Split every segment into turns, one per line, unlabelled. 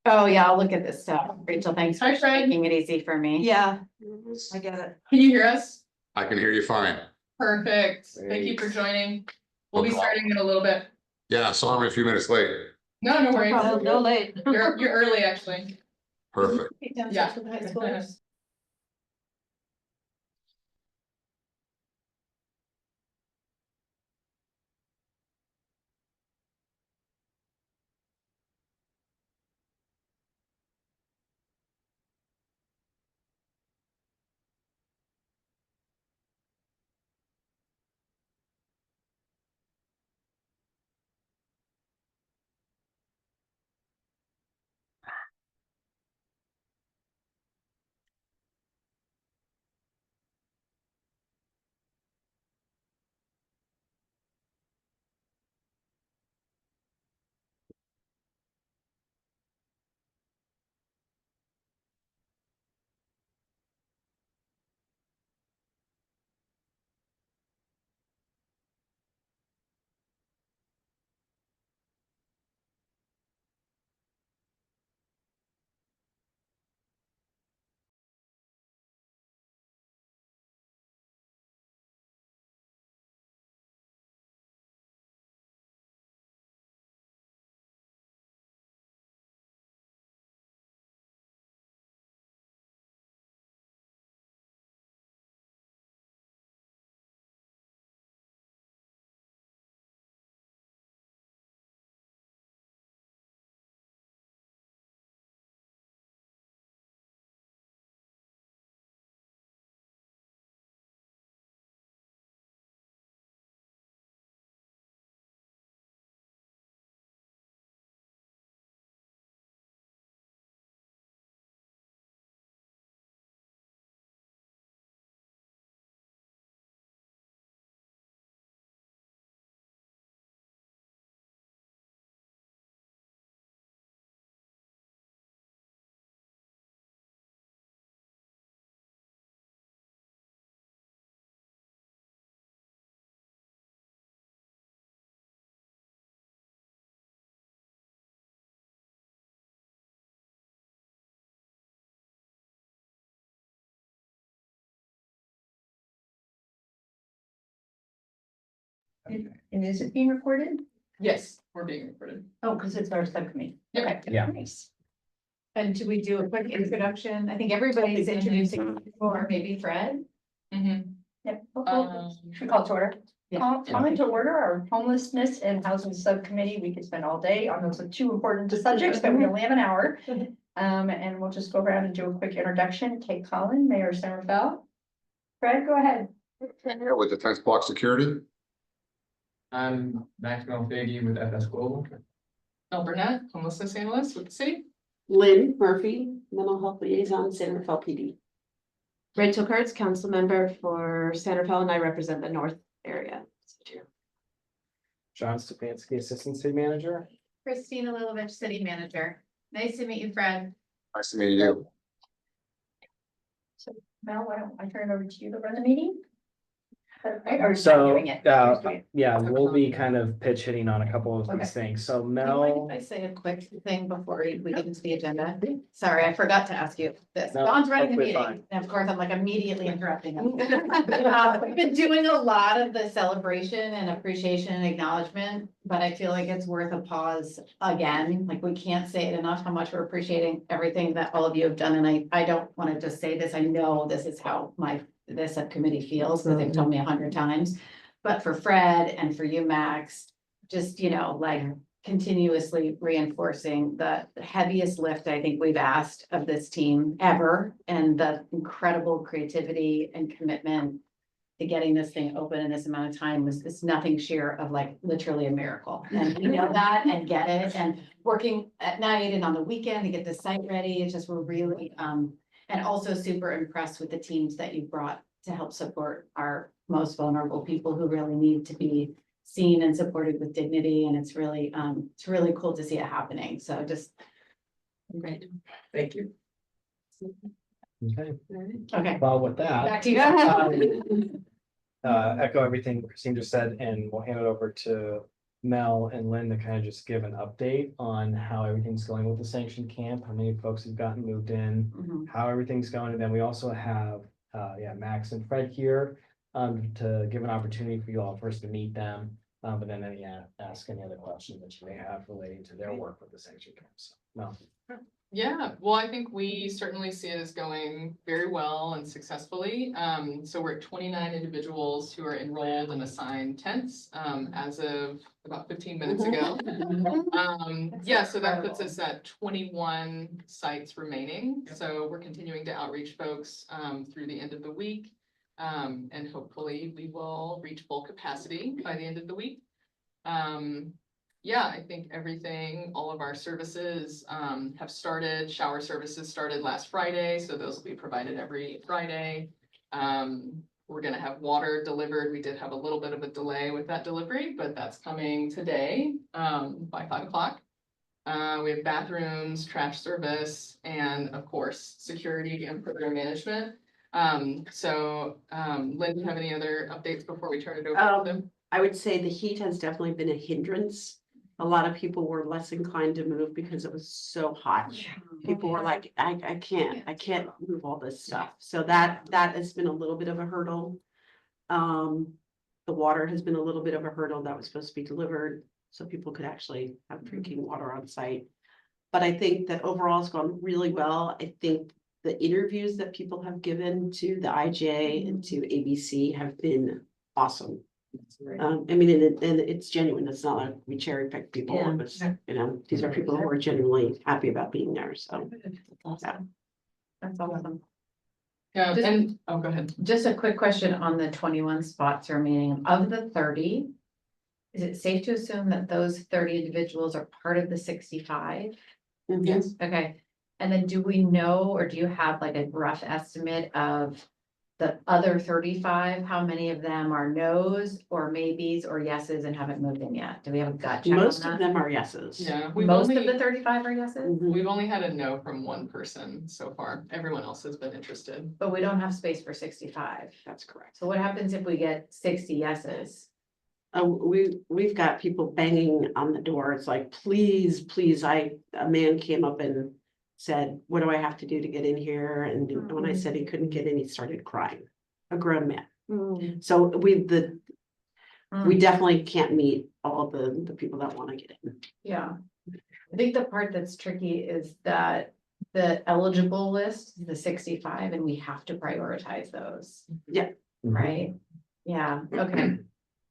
Oh, yeah, I'll look at this stuff. Rachel, thanks for
Hi, Fred.
making it easy for me.
Yeah, I get it.
Can you hear us?
I can hear you fine.
Perfect. Thank you for joining. We'll be starting in a little bit.
Yeah, sorry I'm a few minutes late.
No, no worries.
No late.
You're early, actually.
Perfect.
Yeah.
And is it being recorded?
Yes, we're being recorded.
Oh, because it's our subcommittee.
Yep.
Okay.
Yeah.
Nice.
And should we do a quick introduction? I think everybody's introducing before, maybe Fred.
Mhm.
Yep.
Um,
Should we call to order?
Yeah.
Calling to order our homelessness and housing subcommittee. We could spend all day on those two important subjects, but we only have an hour. And we'll just go around and do a quick introduction. Kate Collin, Mayor Somerville. Fred, go ahead.
Here with Defense Block Security.
I'm Maxwell Figgy with FS Global.
Mel Burnett, homelessness analyst with the city.
Lynn Murphy, mental health liaison, Santa Fe PD.
Rachel Kurtz, council member for Santa Fe, and I represent the North area.
John Stefanski, assistant city manager.
Christina Lilovich, city manager. Nice to meet you, Fred.
Nice to meet you.
So Mel, why don't I turn it over to you to run the meeting? Right, or is
So,
doing it?
yeah, we'll be kind of pitch hitting on a couple of
Okay.
these things. So
Do you mind
Mel,
if I say a quick thing before we get into the agenda? Sorry, I forgot to ask you this.
No,
Don's running the
totally
meeting,
fine.
and of course, I'm like immediately interrupting him. We've been doing a lot of the celebration and appreciation and acknowledgement, but I feel like it's worth a pause again. Like, we can't say it enough how much we're appreciating everything that all of you have done, and I don't want to just say this. I know this is how this subcommittee feels, because they've told me 100 times. But for Fred and for you, Max, just, like continuously reinforcing the heaviest lift I think we've asked of this team ever, and the incredible creativity and commitment to getting this thing open in this amount of time is nothing short of like literally a miracle. And we know that and get it, and working at night and on the weekend to get the site ready. It's just, we're really, and also super impressed with the teams that you brought to help support our most vulnerable people who really need to be seen and supported with dignity. And it's really cool to see it happening. So just great.
Thank you.
okay,
Okay,
well, with
back
that,
to you.
echo everything Christine just said, and we'll hand it over to Mel and Lynn to kind of just give an update on how everything's going with the sanctioned camp, how many folks have gotten moved in,
Mhm.
how everything's going, and then we also have, Max and Fred here, to give an opportunity for you all first to meet them, but then ask any other questions that you may have relating to their work with the sanctioned camps. Mel.
Yeah, well, I think we certainly see it as going very well and successfully. So we're at 29 individuals who are enrolled and assigned tents, as of about 15 minutes ago. Yeah, so that puts us at 21 sites remaining. So we're continuing to outreach folks, through the end of the week. And hopefully we will reach full capacity by the end of the week. Yeah, I think all of our services, have started. Shower services started last Friday, so those will be provided every Friday. We're gonna have water delivered. We did have a little bit of a delay with that delivery, but that's coming today, by 5 o'clock. We have bathrooms, trash service, and of course, security and program management. Lynn, do you have any other updates before we turn it over to them?
I would say the heat has definitely been a hindrance. A lot of people were less inclined to move because it was so hot. People were like, I can't move all this stuff. So that has been a little bit of a hurdle. The water has been a little bit of a hurdle that was supposed to be delivered, so people could actually have drinking water on site. But I think that overall it's gone really well. I think the interviews that people have given to the IJ and to ABC have been awesome. I mean, and it's genuine. It's not like we cherry pick people.
Yeah.
It's, these are people who are genuinely happy about being there. So
That's awesome.
Yeah,
Just-
and, oh, go ahead.
Just a quick question on the 21 spots remaining. Of the 30, is it safe to assume that those 30 individuals are part of the 65?
Yes.
Okay, and then do we know, or do you have like a rough estimate of the other 35? How many of them are no's or maybes or yeses and haven't moved in yet? Do we have a gut check on
most of
that?
them are yeses.
Yeah,
Most of the 35 are yeses,
Mhm.
we've only had a no from one person so far. Everyone else has been interested.
but we don't have space for 65.
That's correct.
So what happens if we get 60 yeses?
We've got people banging on the door. It's like, please, please. A man came up and said, what do I have to do to get in here? And when I said he couldn't get in, he started crying. A grown man. So we definitely can't meet all the people that want to get in.
Yeah, I think the part that's tricky is that the eligible list, the 65, and we have to prioritize those.
Yeah.
Right? Yeah, okay.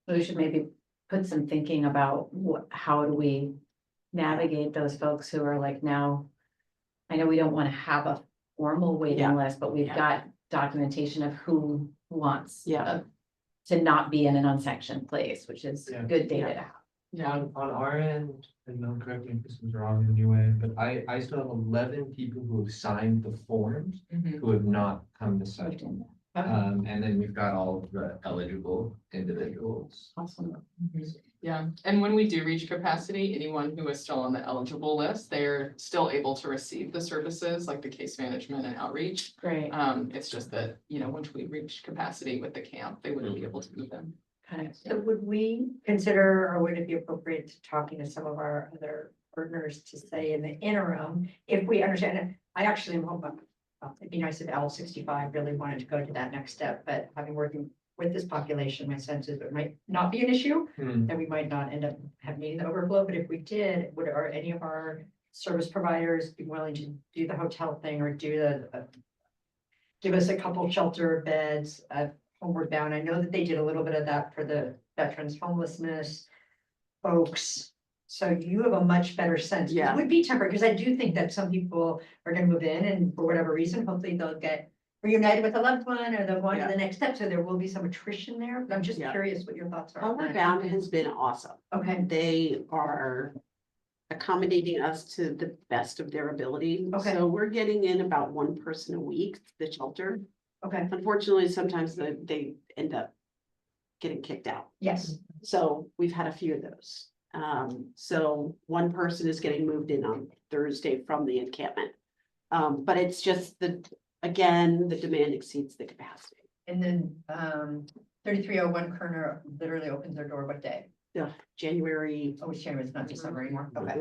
So we should maybe put some thinking about how do we navigate those folks who are like now. I know we don't want to have a formal waiting
Yeah.
list, but we've
Yeah.
got documentation of who wants.
Yeah.
To not be in an unsanctioned place, which is
Yeah.
good data to have.
Yeah,
On our end, and don't correct me if this was wrong in any way, but I still have 11 people who have signed the forms
Mhm.
who have not come to site.
Moved in.
And then we've got all of the eligible individuals.
Awesome.
Yeah, and when we do reach capacity, anyone who is still on the eligible list, they're still able to receive the services like the case management and outreach.
Great.
It's just that, once we reach capacity with the camp, they wouldn't be able to move in.
Okay.
So would we consider, or would it be appropriate to talking to some of our other partners to say in the interim, if we understand it, I actually am hoping. It'd be nice if L65 really wanted to go to that next step, but having working with this population, my sense is it might not be an issue. And we might not end up having the overflow, but if we did, are any of our service providers be willing to do the hotel thing or do give us a couple shelter beds, homeward bound? I know that they did a little bit of that for the veterans homelessness folks. So you have a much better sense.
Yeah.
It would be temporary, because I do think that some people are gonna move in and for whatever reason, hopefully they'll get reunited with a loved one or they'll go on to the next step. So there will be some attrition there, but I'm just
Yeah.
curious what your thoughts are. on
Homeward
that.
Bound has been awesome.
Okay,
They are accommodating us to the best of their ability.
Okay.
So we're getting in about one person a week, the shelter.
okay,
Unfortunately, sometimes they end up getting kicked out.
yes,
So we've had a few of those. So one person is getting moved in on Thursday from the encampment. But it's just again, the demand exceeds the capacity.
and then 3301 Kerner literally opens their door what day?
January.
Oh, January, it's not December anymore, okay.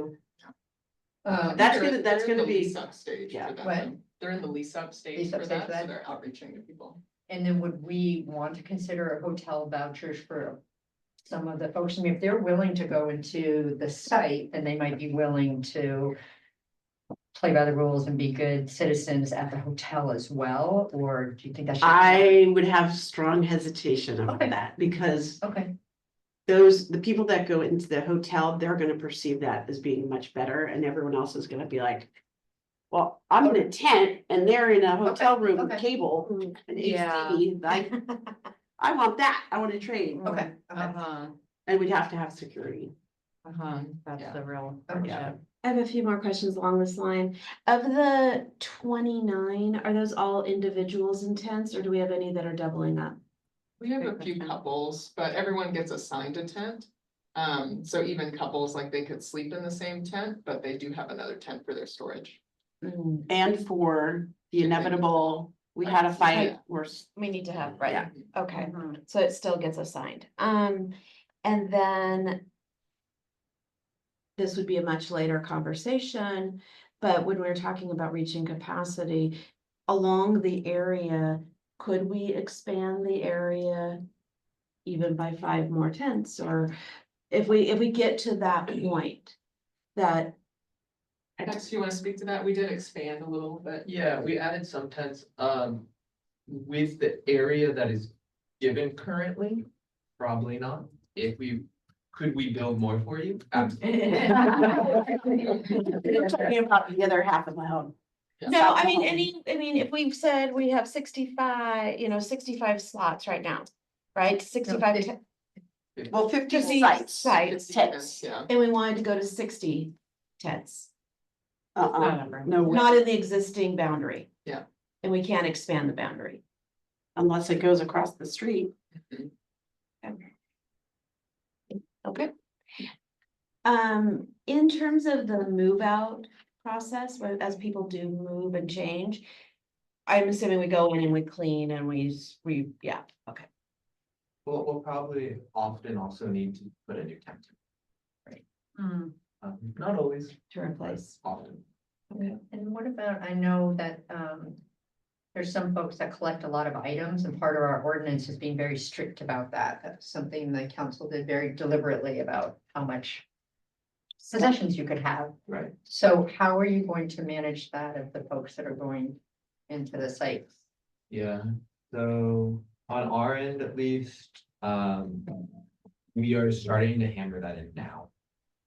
That's
They're-
gonna
they're in the
be,
lease up stage
yeah.
for that.
What?
They're in the lease up stage
Lease up
for
stage
that,
for
so
that?
they're outreaching to people.
And then would we want to consider hotel vouchers for some of the folks? I mean, if they're willing to go into the site, then they might be willing to play by the rules and be good citizens at the hotel as well, or do you think that should?
I would have strong hesitation over
Okay.
that because
Okay,
the people that go into the hotel, they're gonna perceive that as being much better and everyone else is gonna be like, well, I'm in a tent and they're in a hotel room with
okay.
cable and AC, like, I want that, I want to trade.
okay, okay.
Uh-huh,
And we'd have to have security.
that's
Yeah.
the real
Okay.
hardship.
I have a few more questions along this line. Of the 29, are those all individuals in tents or do we have any that are doubling up?
We have a
Great
few
question.
couples, but everyone gets assigned a tent. So even couples, like they could sleep in the same tent, but they do have another tent for their storage.
And for the inevitable, we had a fight where
We need to have,
Yeah.
okay,
Mhm.
so it still gets assigned. And then this would be a much later conversation, but when we're talking about reaching capacity along the area, could we expand the area even by 5 more tents? Or if we get to that point, that
Max, you wanna speak to that? We did expand a little bit.
Yeah, we added some tents, with the area that is given currently, probably not. Could we build more for you? Absolutely.
I'm talking about the other half of my home.
no, I mean, if we've said we have 65, 65 slots right now, right? 65,
Well, 50
50
sites.
sites.
Tents.
Yeah.
and we wanted to go to 60 tents,
No,
not in the existing boundary.
Yeah.
And we can't expand the boundary.
unless it goes across the street.
Okay. In terms of the move out process, as people do move and change, I'm assuming we go in and we clean and yeah, okay.
We'll probably often also need to put a new tent.
Mm.
Not always,
To replace.
often.
And what about, I know that, there's some folks that collect a lot of items and part of our ordinance is being very strict about that. That's something the council did very deliberately about how much possessions you could have.
Right.
So how are you going to manage that of the folks that are going into the sites?
Yeah, so on our end at least, we are starting to hammer that in now.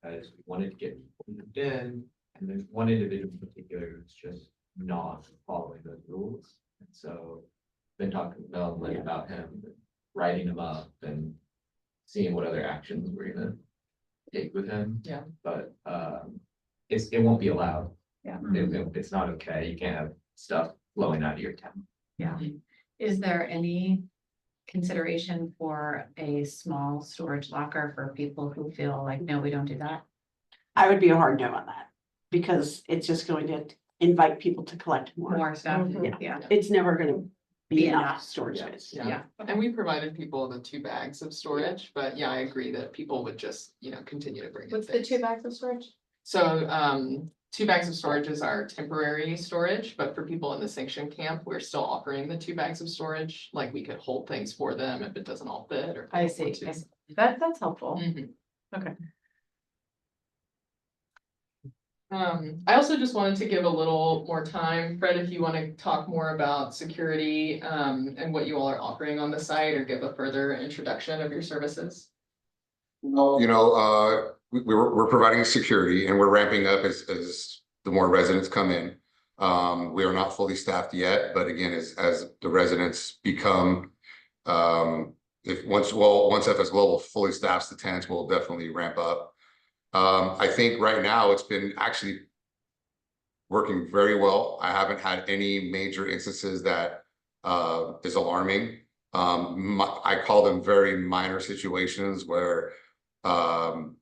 As we wanted to get people moved in, and there's one individual in particular who's just not following those rules. And so been talking to Melvin about him, writing him up and seeing what other actions we're gonna take with him.
Yeah.
But it won't be allowed.
Yeah.
It's not okay. You can't have stuff flowing out of your tent.
Yeah. Is there any consideration for a small storage locker for people who feel like, no, we don't do that?
I would be a hard no on that, because it's just going to invite people to collect more.
More stuff,
Mhm.
yeah.
It's never gonna be
Be
enough
enough.
storage space.
Yeah, and we provided people the 2 bags of storage, but yeah, I agree that people would just, continue to bring in
What's the
things.
2 bags of storage?
So, 2 bags of storage is our temporary storage, but for people in the sanction camp, we're still offering the 2 bags of storage. Like we could hold things for them if it doesn't all fit or. if they
I
don't
see,
want to.
I see. That's helpful.
Mhm.
Okay.
I also just wanted to give a little more time, Fred, if you want to talk more about security, and what you all are offering on the site or give a further introduction of your services.
Well, we're providing security and we're ramping up as the more residents come in. We are not fully staffed yet, but again, as the residents become, once FS Global fully staffs the tents, we'll definitely ramp up. I think right now it's been actually working very well. I haven't had any major instances that is alarming. I call them very minor situations where some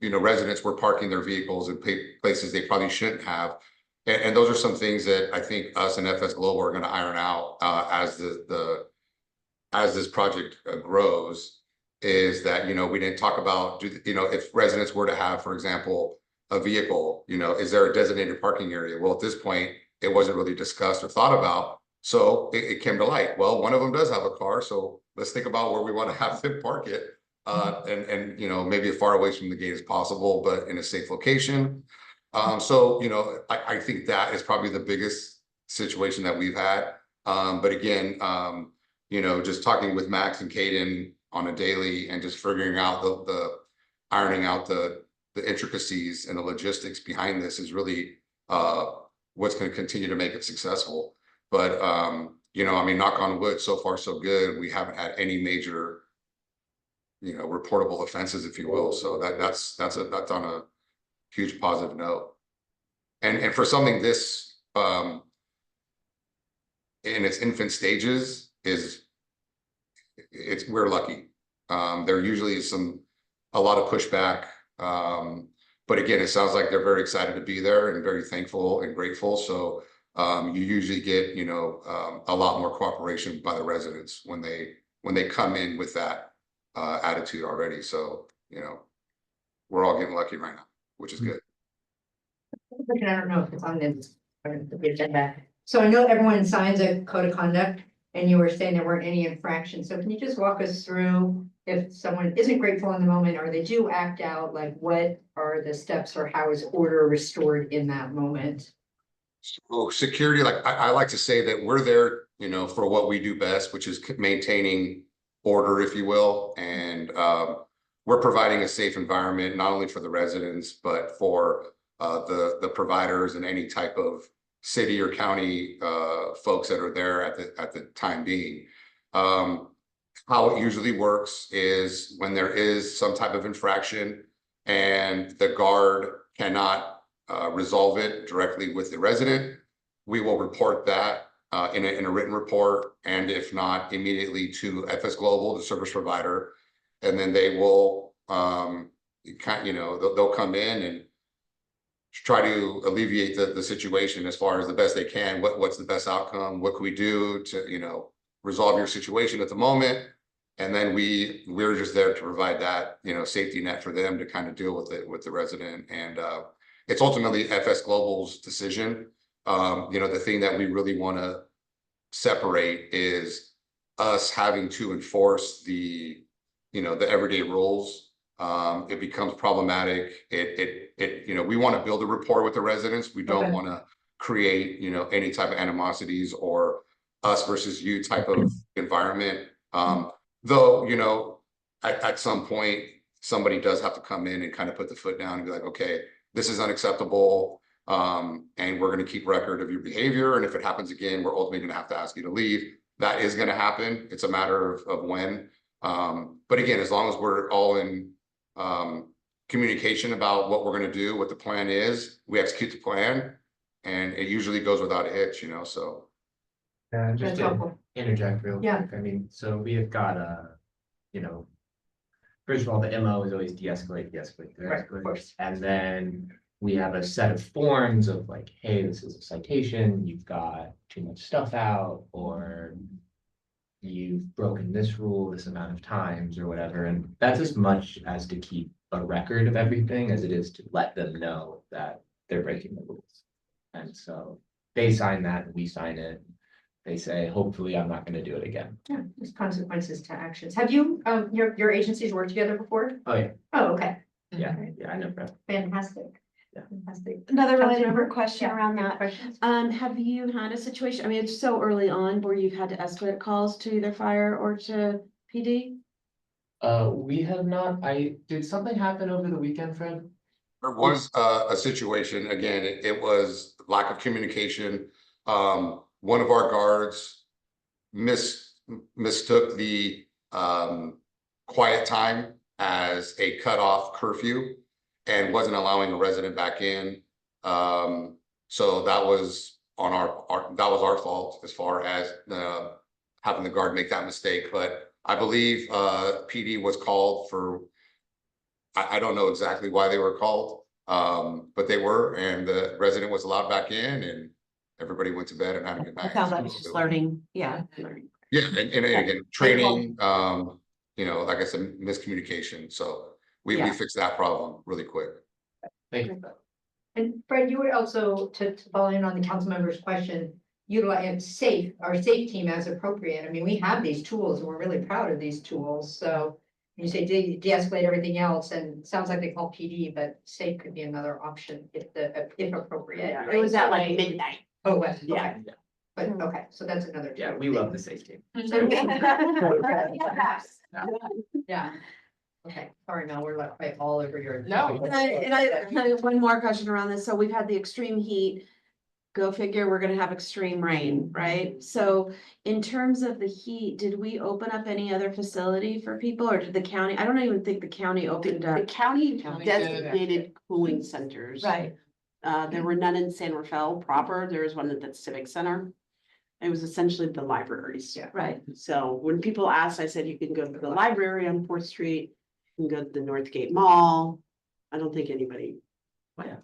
residents were parking their vehicles in places they probably shouldn't have. And those are some things that I think us and FS Global are going to iron out as this project grows. is that, we didn't talk about, if residents were to have, for example, a vehicle, is there a designated parking area? Well, at this point, it wasn't really discussed or thought about. So it came to light. Well, one of them does have a car, so let's think about where we want to have them park it. And maybe as far away from the gate as possible, but in a safe location. So, I think that is probably the biggest situation that we've had. But again, just talking with Max and Caden on a daily and just figuring out the ironing out the intricacies and the logistics behind this is really what's going to continue to make it successful. But knock on wood, so far so good. We haven't had any major reportable offenses, if you will. So that's on a huge positive note. And for something this in its infant stages we're lucky. There usually is a lot of pushback. But again, it sounds like they're very excited to be there and very thankful and grateful. So you usually get, a lot more cooperation by the residents when they come in with that attitude already. So, we're all getting lucky right now, which is good.
I don't know if it's on the agenda. So I know everyone signs a code of conduct and you were saying there weren't any infractions. So can you just walk us through if someone isn't grateful in the moment or they do act out, like what are the steps or how is order restored in that moment?
So security, like I like to say that we're there, for what we do best, which is maintaining order, if you will. And we're providing a safe environment, not only for the residents, but for the providers and any type of city or county folks that are there at the time being. How it usually works is when there is some type of infraction and the guard cannot resolve it directly with the resident, we will report that in a written report, and if not, immediately to FS Global, the service provider, and then they will they'll come in and try to alleviate the situation as far as the best they can. What's the best outcome? What can we do to resolve your situation at the moment? And then we're just there to provide that safety net for them to kind of deal with it with the resident. And it's ultimately FS Global's decision. The thing that we really want to separate is us having to enforce the everyday rules. It becomes problematic. We want to build a rapport with the residents. We don't want to create, any type of animosities or us versus you type of environment. Though, at some point, somebody does have to come in and kind of put the foot down and be like, okay, this is unacceptable. And we're going to keep record of your behavior. And if it happens again, we're ultimately going to have to ask you to leave. That is going to happen. It's a matter of when. But again, as long as we're all in communication about what we're going to do, what the plan is, we execute the plan, and it usually goes without a hitch, so.
Yeah, just
That's
to
helpful.
interject real
Yeah.
quick, I mean, so we have got first of all, the MO is always de-escalate,
Right, of course.
and then we have a set of forms of like, hey, this is a citation, you've got too much stuff out, or you've broken this rule this amount of times or whatever. And that's as much as to keep a record of everything as it is to let them know that they're breaking the rules. And so they sign that, we sign it. They say, hopefully I'm not going to do it again.
Yeah, there's consequences to actions. Have you, your agencies worked together before?
Oh, yeah.
Oh, okay.
Yeah, yeah, I know, Brett.
Fantastic.
Yeah.
Fantastic.
Another related
Councilmember?
question
Yeah,
around
any
that.
questions?
Have you had a situation, I mean, it's so early on where you've had to escalate calls to either fire or to PD?
We have not, did something happen over the weekend, Fred?
There was a situation, again, it was lack of communication. One of our guards mistook the quiet time as a cutoff curfew and wasn't allowing a resident back in. So that was on that was our fault as far as having the guard make that mistake. But I believe PD was called for, I don't know exactly why they were called, but they were, and the resident was allowed back in, and everybody went to bed and had a good night.
I found that was just learning, yeah.
Yeah, and again, training, like I said, miscommunication. So we
Yeah.
fixed that problem really quick.
Thank you.
And Fred, you would also, to follow in on the council member's question, utilize our safe team as appropriate. I mean, we have these tools and we're really proud of these tools, so. You say de-escalate everything else, and it sounds like they call PD, but safe could be another option if appropriate.
Yeah,
right?
it was at like midnight.
Oh, what?
Yeah.
Okay. But, okay, so that's another.
Yeah,
tool.
we love the safety.
Yeah. Okay, sorry, Mel, we're like right all over your.
No.
And I have one more question around this. So we've had the extreme heat. Go figure, we're gonna have extreme rain, right? So in terms of the heat, did we open up any other facility for people or did the county, I don't even think the county opened
The
up.
county
County did.
designated cooling centers.
Right,
There were none in San Rafael proper. There was one at the Civic Center. It was essentially the libraries.
Yeah.
right.
So when people asked, I said, you can go to the library on 4th Street, you can go to the Northgate Mall. I don't think anybody.
Yeah.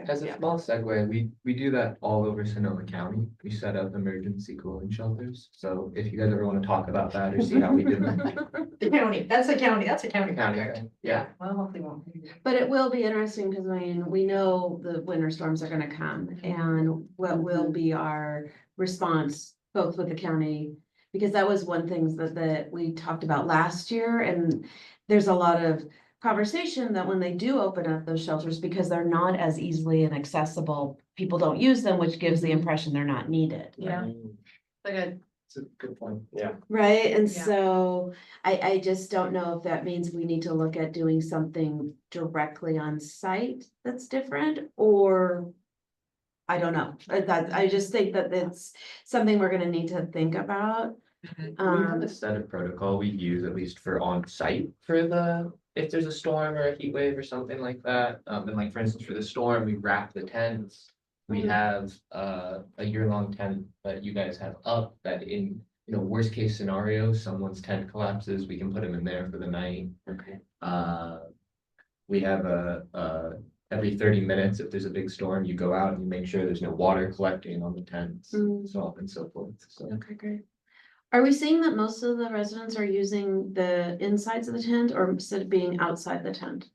As a small segue, we do that all over Sonoma County. We set up emergency cooling shelters. So if you guys ever want to talk about that or see how we do it.
The county, that's a county project.
County, yeah.
Well, hopefully won't.
But it will be interesting because I mean, we know the winter storms are gonna come and what will be our response, both with the county. Because that was one thing that we talked about last year and there's a lot of conversation that when they do open up those shelters, because they're not as easily and accessible, people don't use them, which gives the impression they're not needed.
Yeah. Like a
It's a good point. Yeah.
Right, and
Yeah.
so I just don't know if that means we need to look at doing something directly on site that's different, or I don't know, I just think that it's something we're gonna need to think about.
We have
Um,
a set of protocol we use at least for on-site for if there's a storm or a heat wave or something like that. And like, for instance, for the storm, we wrap the tents. We have a year-long tent that you guys have up that in, worst case scenario, someone's tent collapses, we can put them in there for the night.
okay.
We have every 30 minutes, if there's a big storm, you go out and you make sure there's no water collecting on the tents, so on and so forth, so.
Okay, great. Are we seeing that most of the residents are using the insides of the tent or instead of being outside the tent?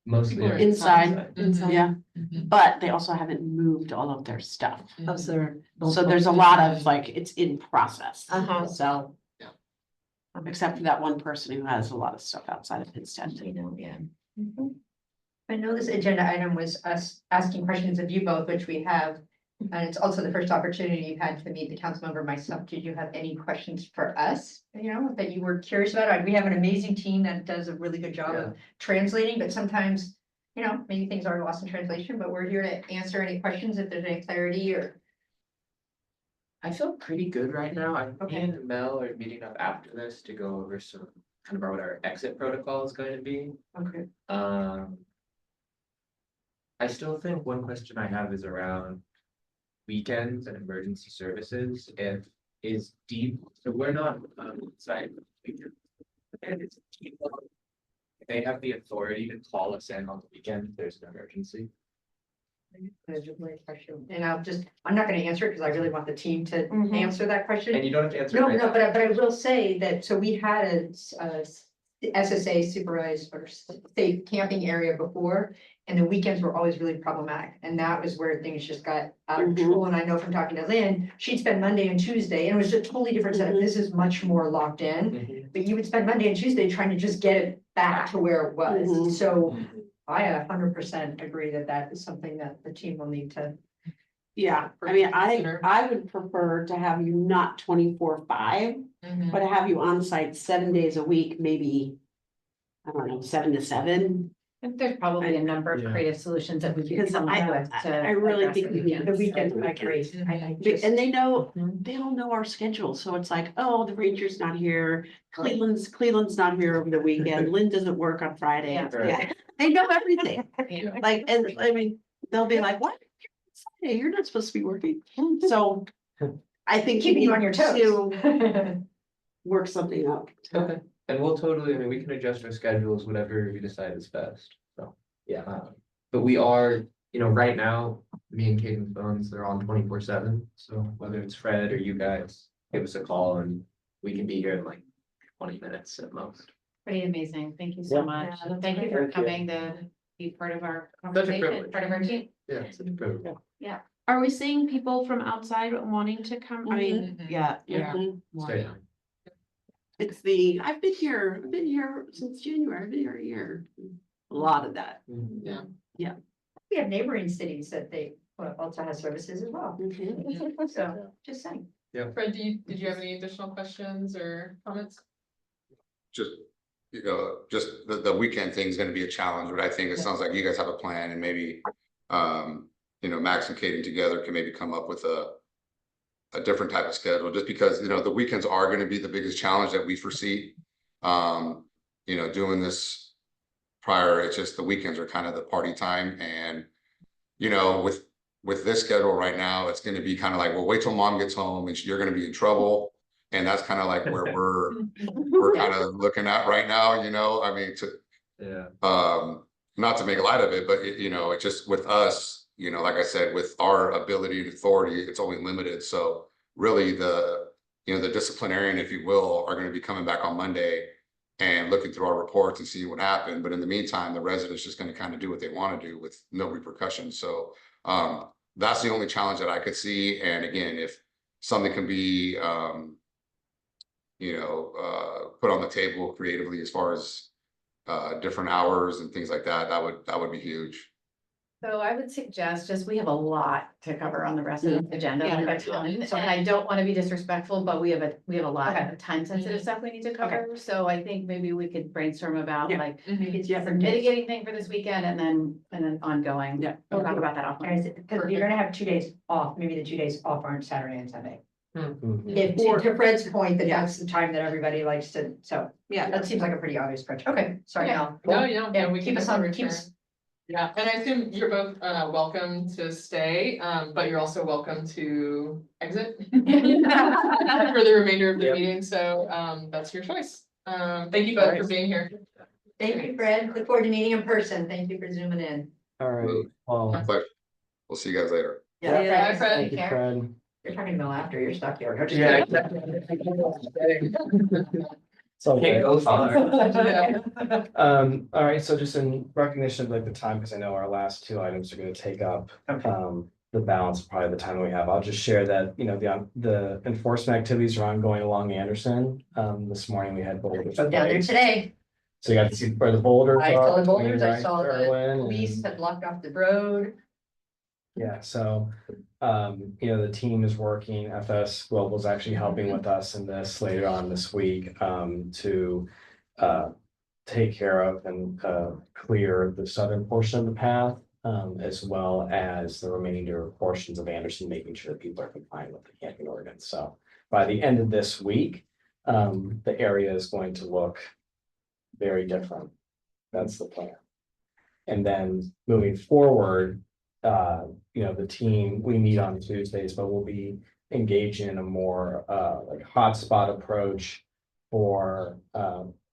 Mostly
People are
are
Inside.
Inside.
Yeah,
Mhm.
but they also haven't moved all of their stuff.
Oh, so they're.
So there's a lot of like, it's in process.
Uh-huh.
So.
Yeah.
Except for that one person who has a lot of stuff outside of his tent.
You know, yeah.
I know this agenda item was us asking questions of you both, which we have. And it's also the first opportunity you've had to meet the council member myself. Did you have any questions for us? That you were curious about? We have an amazing team that does a really good job of translating, but sometimes, maybe things are lost in translation, but we're here to answer any questions if there's any clarity or.
I feel pretty good right now. Me
Okay.
and Mel are meeting up after this to go over some kind of what our exit protocol is going to be.
Okay.
I still think one question I have is around weekends and emergency services. If is deep, so we're not inside weekend. And it's people, they have the authority to call us in on the weekend if there's an emergency.
That's a great question. And I'm not gonna answer it because I really want the team to
Mhm.
answer that question.
And you don't have to answer.
No,
right
no,
now.
but I will say that, so we had a SSA supervised or safe camping area before. And the weekends were always really problematic, and that was where things just got out of
Mhm.
control, and I know from talking to Lynn, she'd spend Monday and Tuesday, and it was a totally different setup, this is much more locked in.
Mhm.
But you would spend Monday and Tuesday trying to just get it back to where it
Mhm.
was, so
Mhm.
I 100% agree that that is something that the team will need to.
Yeah, I mean,
Consider.
I would prefer to have you not 24/5,
Mhm.
but to have you on site 7 days a week, maybe. I don't know, 7 to 7.
I think there's probably a number of
Yeah.
creative solutions that we could
Because
come up with to.
I really
address
think
the
we need
weekends.
The weekends, I
Weekends.
agree. I just-
And they know,
Mhm.
they all know our schedule, so it's like, oh, the Ranger's not here, Cleveland's not here over the weekend, Lynn doesn't work on Friday.
Yeah.
Yeah, they know everything,
Yeah.
like, and I mean, they'll be like, what? Hey, you're not supposed to be working, so I think.
Keeping you on your toes.
To work something out.
Okay, and we'll totally, I mean, we can adjust our schedules, whatever we decide is best, so, yeah. But we are, right now, me and Caden's phones, they're on 24/7, so whether it's Fred or you guys, give us a call and we can be here in like 20 minutes at most.
Pretty amazing. Thank you so
Yeah.
much.
Yeah, that's
Thank you
great.
for
Thank you.
coming to be part of our
Such a
conversation,
privilege.
part of our team.
Yeah, it's a privilege.
Are we seeing people from outside wanting to come? I mean,
Mhm.
yeah, yeah.
Mhm.
Stay on.
It's I've been here since January, I've been here a year. A lot of that.
Yeah.
We have neighboring cities that they also have services as well.
Mhm.
So, just saying.
Fred, did you have any additional questions or comments?
Just, just the weekend thing is gonna be a challenge, but I think it sounds like you guys have a plan and maybe, Max and Katie together can maybe come up with a different type of schedule, just because, the weekends are gonna be the biggest challenge that we foresee. Doing this prior, it's just the weekends are kind of the party time and, with this schedule right now, it's gonna be kind of like, well, wait till mom gets home and you're gonna be in trouble. And that's kind of like where we're kind of looking at right now, I mean,
Yeah.
not to make light of it, but it's just with us, like I said, with our ability and authority, it's only limited. So really the disciplinarian, if you will, are going to be coming back on Monday and looking through our reports and seeing what happened. But in the meantime, the residents just going to kind of do what they want to do with no repercussions. So that's the only challenge that I could see. And again, if something can be, put on the table creatively as far as different hours and things like that, that would be huge.
So I would suggest we have a lot to cover on the rest of the agenda,
Yeah,
like a ton, and I don't want to be disrespectful, but we have a lot
Okay.
of time sensitive stuff we need to cover. So I think maybe we could brainstorm about
Yeah.
like
Mhm.
a mitigating thing for this weekend and then ongoing.
Yeah.
We'll talk about that offline.
Because you're gonna have 2 days off, maybe the 2 days off aren't Saturday and Sunday.
Mhm.
If, to Fred's point, that's the time that everybody likes to, so,
Yeah.
that seems like a pretty obvious approach. Okay, sorry,
Okay.
Al.
No, yeah,
Yeah,
we
keep
can
us on,
definitely
keep
return.
us.
Yeah, and I assume you're both welcome to stay, but you're also welcome to exit for the remainder of the
Yep.
meeting, so that's your choice. Thank you both for being here.
Thank you, Fred. Look forward to meeting in person. Thank you for zooming in.
All right, well,
My pleasure. We'll see you guys later.
Yeah,
Bye, Fred.
thank you, Fred.
You're talking to Mel after, you're stuck here. No, just
Yeah.
kidding.
So,
Can't go far.
all right, so just in recognition of like the time, because I know our last two items are gonna take up the balance, of probably the time we have, I'll just share that, the enforcement activities are ongoing along Anderson. This morning we had boulders.
So down there
placed.
today,
So you got to see where the boulders
I
are.
saw the
between
boulders, I
Rice
saw the
Berlin and-
police had blocked off the road.
Yeah, so, the team is working, FS Global is actually helping with us in this later on this week, to take care of and clear the southern portion of the path, as well as the remainder portions of Anderson, making sure people are compliant with the camping ordinance. So by the end of this week, the area is going to look very different. That's the plan. And then moving forward, the team, we meet on Tuesdays, but we'll be engaging in a more like hotspot approach for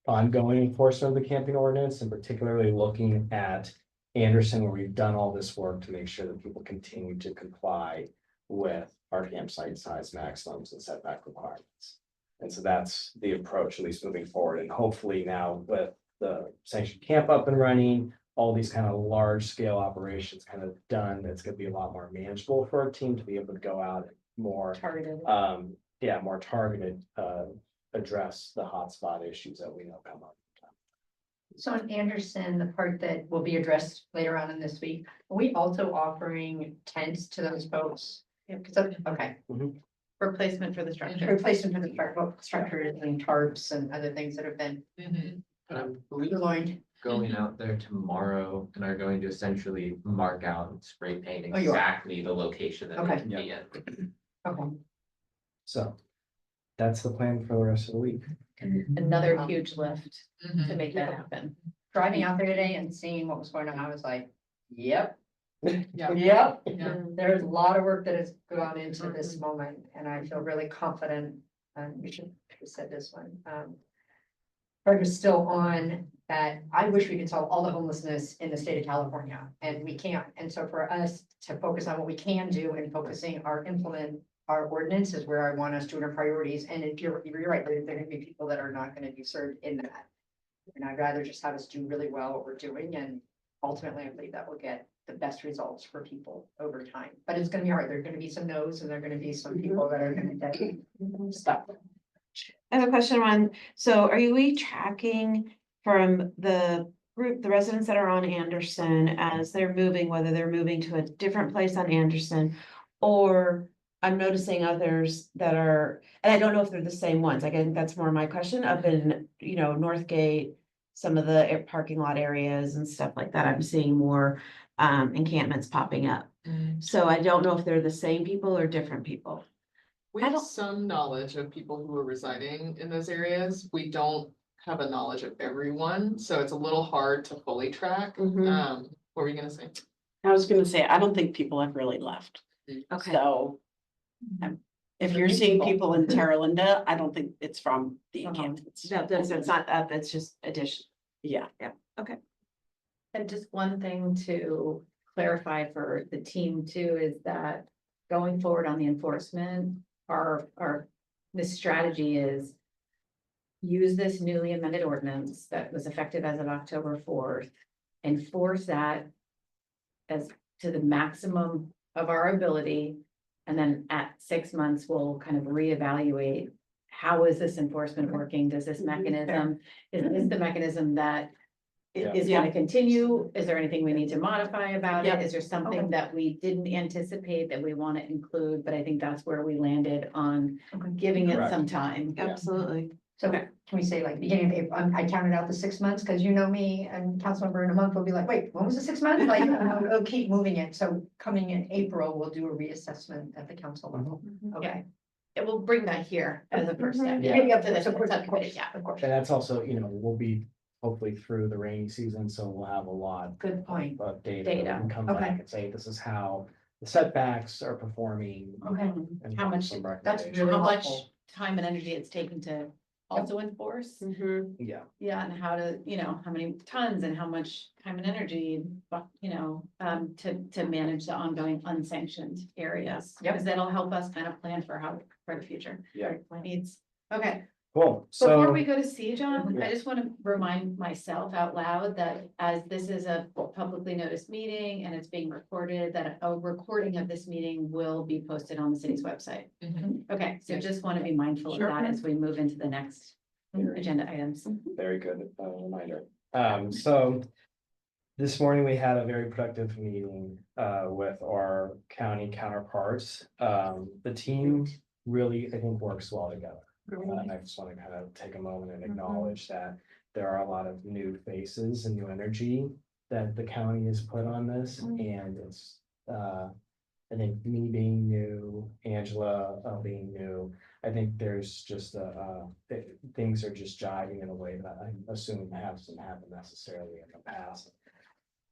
ongoing enforcement of the camping ordinance, and particularly looking at Anderson, where we've done all this work to make sure that people continue to comply with our campsite size maximums and setback requirements. And so that's the approach, at least moving forward. And hopefully now with the sanctioned camp up and running, all these kind of large scale operations kind of done, it's gonna be a lot more manageable for our team to be able to go out and more,
Targeted.
more targeted, address the hotspot issues that we know come up.
So in Anderson, the part that will be addressed later on in this week, are we also offering tents to those folks? Yeah, okay,
Replacement for the structure.
replacement for the structures and tarps and other things that have been
Mhm.
purloined.
Going out there tomorrow and are going to essentially mark out and spray paint
Oh, you are?
exactly the location that
Okay.
they can be in.
Okay.
So that's the plan for the rest of the week.
Another huge lift to
Mhm.
make that happen.
Driving out there today and seeing what was going on, I was like, yep,
Yeah.
yep.
Yeah.
There's a lot of work that has gone into this moment, and I feel really confident, we should have said this one, Fred was still on that. I wish we could solve all the homelessness in the state of California, and we can't. And so for us to focus on what we can do and focusing our implement our ordinance is where I want us doing our priorities, and if you're right, there are gonna be people that are not gonna be served in that. And I'd rather just have us do really well what we're doing, and ultimately, I believe that will get the best results for people over time. But it's gonna be hard, there are gonna be some no's, and there are gonna be some people that are gonna get stuck.
I have a question on, so are we tracking from the group, the residents that are on Anderson as they're moving, whether they're moving to a different place on Anderson? Or I'm noticing others that are, and I don't know if they're the same ones, like, I think that's more my question, up in, Northgate. Some of the parking lot areas and stuff like that, I'm seeing more encampments popping up. So I don't know if they're the same people or different people.
We
I
have
don't-
some knowledge of people who are residing in those areas. We don't have a knowledge of everyone, so it's a little hard to fully track.
Mhm.
What were you gonna say?
I was gonna say, I don't think people have really left,
Okay.
so. If you're seeing people in Terra Linda, I don't think it's from the encampments.
No, that's not that, that's just addition.
Yeah.
And just one thing to clarify for the team too, is that going forward on the enforcement, this strategy is use this newly amended ordinance that was effective as of October 4th, enforce that as to the maximum of our ability. And then at 6 months, we'll kind of reevaluate, how is this enforcement working? Does this mechanism, is this the mechanism that is gonna continue? Is there anything we need to modify about it?
Yep.
Is there something that we didn't anticipate that we want to include? But I think that's where we landed on
Okay.
giving it
Correct.
some time.
Absolutely.
So can we say like beginning of April, I counted out the 6 months, because you know me and Councilmember in a month will be like, wait, when was the 6 months? Like, we'll keep moving it. So coming in April, we'll do a reassessment at the council level. Okay.
It will bring that here as a first step.
Yeah.
Maybe up to the
Of course,
subcommittee, yeah.
of course.
And that's also, we'll be hopefully through the rainy season, so we'll have a lot
Good point.
of data.
Data.
that we can come
Okay.
back and say, this is how the setbacks are performing.
Okay.
and
How much-
some
that's
recommendations.
really
How much
helpful.
time and energy it's taken to also enforce.
Yeah,
Yeah, and how to, how many tons and how much time and energy, to manage the ongoing unsanctioned areas.
Yep.
Because that'll help us kind of plan for the future.
Yeah.
Needs. Okay,
cool.
before
So,
we go to C, John,
Yeah.
I just want to remind myself out loud that as this is a publicly noticed meeting and it's being recorded, that a recording of this meeting will be posted on the city's website. Okay, so just want to be mindful of
Sure.
that as we move into the next agenda items.
very good reminder. So this morning we had a very productive meeting with our county counterparts. The team really, I think, works well together. And I just want to kind of take a moment and acknowledge that there are a lot of new faces and new energy that the county has put on this, and it's, I think me being new, Angela being new, I think there's just things are just jiving in a way that I assume hasn't happened necessarily in the past.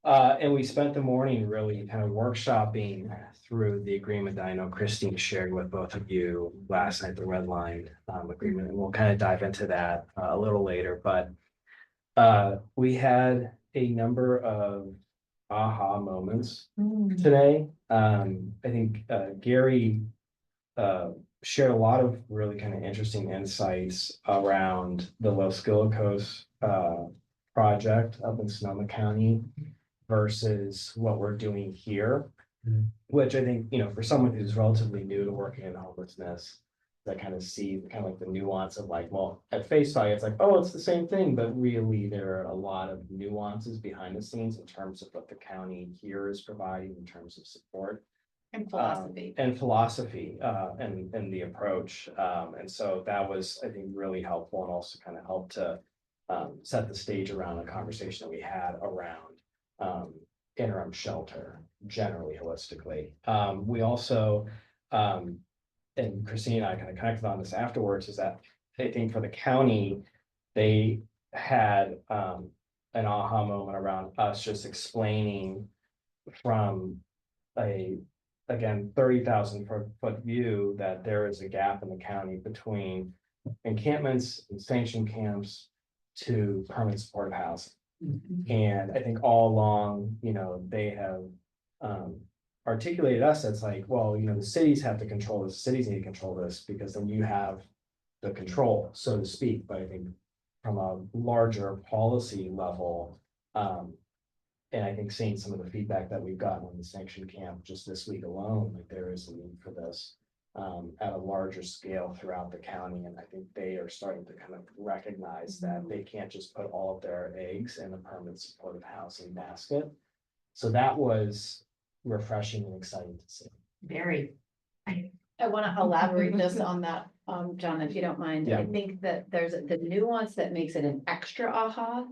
And we spent the morning really kind of workshopping through the agreement that I know Christine shared with both of you last night, the red line agreement, and we'll kind of dive into that a little later, but we had a number of aha moments today. I think Gary shared a lot of really kind of interesting insights around the Los Guilacos project up in Sonoma County versus what we're doing here. Which I think, for someone who's relatively new to working in homelessness, that kind of see kind of like the nuance of like, well, at face value, it's like, oh, it's the same thing, but really there are a lot of nuances behind the scenes in terms of what the county here is providing in terms of support.
And philosophy.
And the approach. And so that was, I think, really helpful, and also kind of helped to set the stage around a conversation that we had around interim shelter generally holistically. We also, and Christine and I kind of connected on this afterwards, is that I think for the county, they had an aha moment around us just explaining from again, 30,000 foot view that there is a gap in the county between encampments and sanctioned camps to permanent supportive housing. And I think all along, they have articulated us, it's like, well, the cities have to control this, cities need to control this, because then you have the control, so to speak, but I think from a larger policy level, and I think seeing some of the feedback that we've gotten on the sanction camp just this week alone, like there is a need for this at a larger scale throughout the county, and I think they are starting to kind of recognize that they can't just put all of their eggs in the permanent supportive housing basket. So that was refreshing and exciting to see.
Very.
I want to elaborate this on that, John, if you don't mind. I
Yeah.
think that there's the nuance that makes it an extra aha.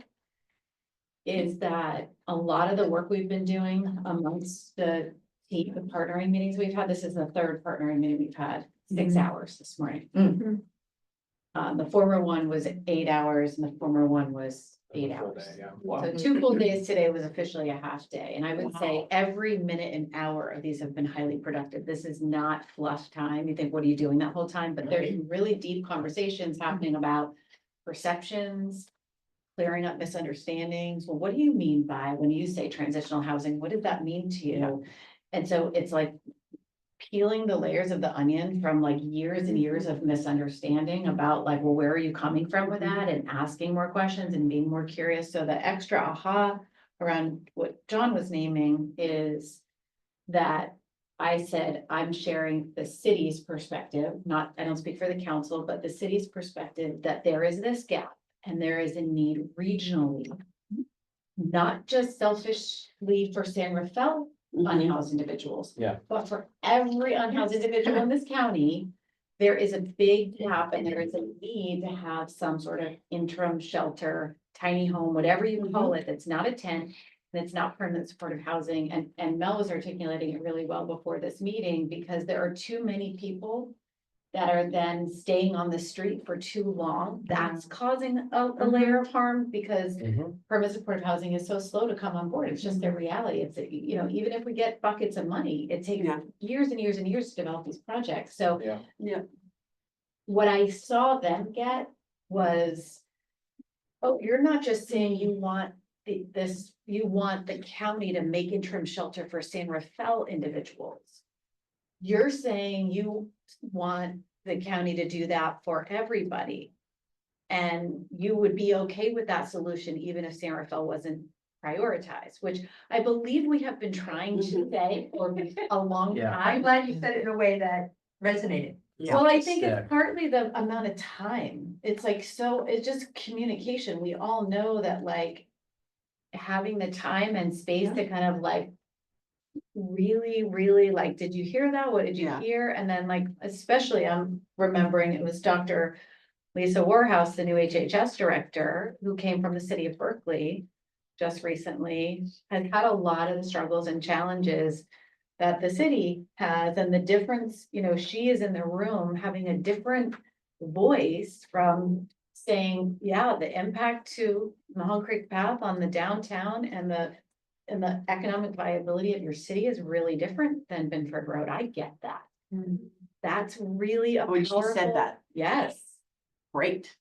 Is that a lot of the work we've been doing amongst the team, the partnering meetings we've had, this is the third partnering meeting we've had, 6 hours this morning. The former one was 8 hours and the former one was 8
Full
hours.
day, yeah.
So 2 full days today was officially a half day, and I would say every minute and hour of these have been highly productive. This is not fluff time. You think, what are you doing that whole time? But there's really deep conversations happening about perceptions, clearing up misunderstandings. Well, what do you mean by when you say transitional housing? What does that mean to you? And so it's like peeling the layers of the onion from like years and years of misunderstanding about like, well, where are you coming from with that? And asking more questions and being more curious. So the extra aha around what John was naming is that I said, I'm sharing the city's perspective, I don't speak for the council, but the city's perspective that there is this gap and there is a need regionally. Not just selfishly for San Rafael unhoused individuals.
Yeah.
But for every unhoused individual in this county, there is a big gap and there is a need to have some sort of interim shelter, tiny home, whatever you call it, that's not a tent. That's not permanent supportive housing, and Mel was articulating it really well before this meeting, because there are too many people that are then staying on the street for too long. That's causing a layer of harm, because permanent supportive housing is so slow to come on board. It's just their reality. It's, even if we get buckets of money, it takes years and years and years to develop these projects. So what I saw them get was, oh, you're not just saying you want you want the county to make interim shelter for San Rafael individuals. You're saying you want the county to do that for everybody. And you would be okay with that solution, even if San Rafael wasn't prioritized, which I believe we have been trying to say for a long
Yeah.
I'm
time.
glad you said it in a way that resonated.
Well, I think
Yeah.
it's partly the amount of time. It's like, so it's just communication. We all know that like having the time and space to kind of like really like, did you hear that? What did you hear? And then like, especially I'm remembering it was Dr. Lisa Warhouse, the new HHS director, who came from the city of Berkeley just recently, has had a lot of the struggles and challenges that the city has, and the difference, she is in the room having a different voice from saying, the impact to Mahone Creek Path on the downtown and the economic viability of your city is really different than Binford Road. I get that. That's really a
When she said
powerful-
that.
Yes.
Great.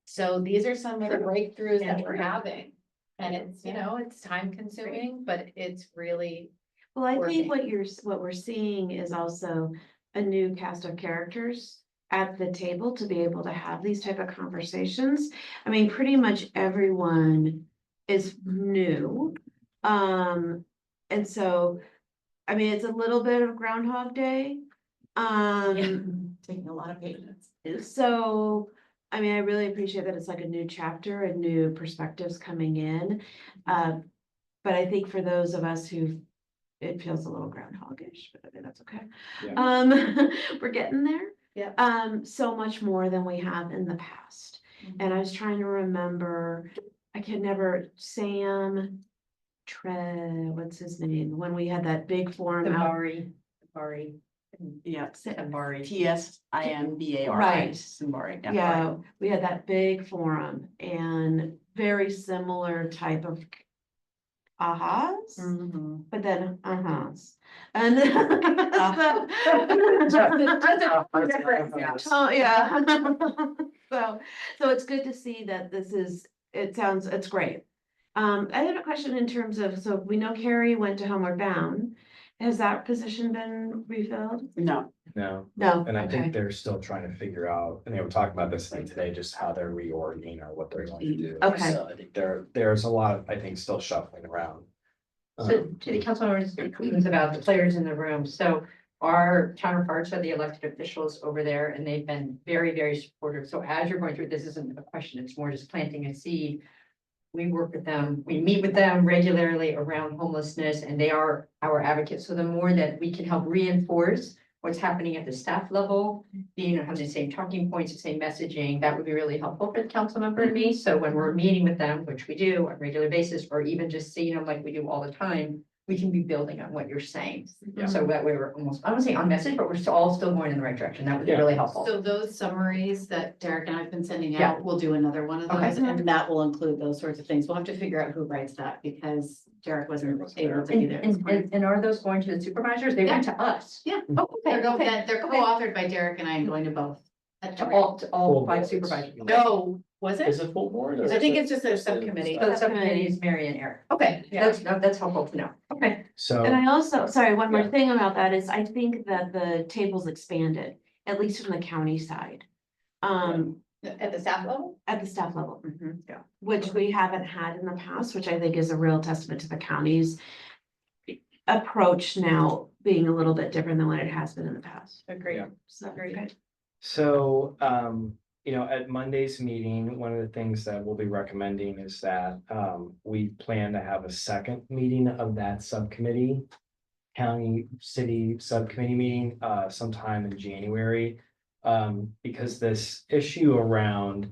So these are some of the breakthroughs that we're having. And it's, it's time consuming, but it's really,
Well, I
working.
think what we're seeing is also a new cast of characters at the table to be able to have these type of conversations. I mean, pretty much everyone is new. And so, I mean, it's a little bit of Groundhog Day.
taking a lot of patience.
So, I mean, I really appreciate that it's like a new chapter and new perspectives coming in. But I think for those of us who, it feels a little groundhogish, but I think that's okay.
Yeah.
We're getting there.
Yeah.
So much more than we have in the past. And I was trying to remember, I can never, what's his name? When we had that big forum out.
Sabari.
Yeah.
Sabari.
TSIMBAR.
Right.
Simbari.
Yeah, we had that big forum and very similar type of ahas, but then ahas. And oh, yeah. So it's good to see that it's great. I had a question in terms of, so we know Carrie went to Homeward Bound Has that position been refilled?
No,
No,
No,
and I
okay.
think they're still trying to figure out, and they were talking about this thing today, just how they're reordering or what they're going to do.
Okay.
So I think there's a lot of, I think, still shuffling around.
So to the council members, comments about the players in the room, so our counterparts are the elected officials over there, and they've been very, very supportive. So as you're going through, this isn't a question, it's more just planting a seed. We work with them, we meet with them regularly around homelessness, and they are our advocates. So the more that we can help reinforce what's happening at the staff level, have the same talking points, the same messaging, that would be really helpful for the council member and me. So when we're meeting with them, which we do on a regular basis, or even just seeing them like we do all the time, we can be building on what you're saying.
Yeah.
So that way we're almost, I don't say on message, but we're all still going in the right direction. That would be
Yeah.
really helpful.
So those summaries that Derek and I've been sending
Yeah.
out, we'll do another one of
Okay.
those, and that will include those sorts of things. We'll have to figure out who writes that because Derek wasn't able to be there. this morning.
And are those going to the supervisors? They went to us.
Yeah.
Oh,
They're
okay, okay.
they're co-authored by Derek and I, and going to both.
To all
Full
five
boards.
supervisors.
No, was
Is
it?
it full board? or
I
is
think
it-
it's just a subcommittee.
So the subcommittee is Mary and Eric. Okay,
Yeah.
that's helpful to know. Okay.
So.
And I also, sorry, one more
Yeah.
thing about that is I think that the table's expanded, at least from the county side.
At the staff level?
At the staff level,
Yeah.
which we haven't had in the past, which I think is a real testament to the county's approach now being a little bit different than what it has been in the past.
Agreed.
Yeah.
So,
Agreed.
okay.
So, at Monday's meeting, one of the things that we'll be recommending is that, we plan to have a second meeting of that subcommittee. County, city subcommittee meeting, sometime in January. Because this issue around,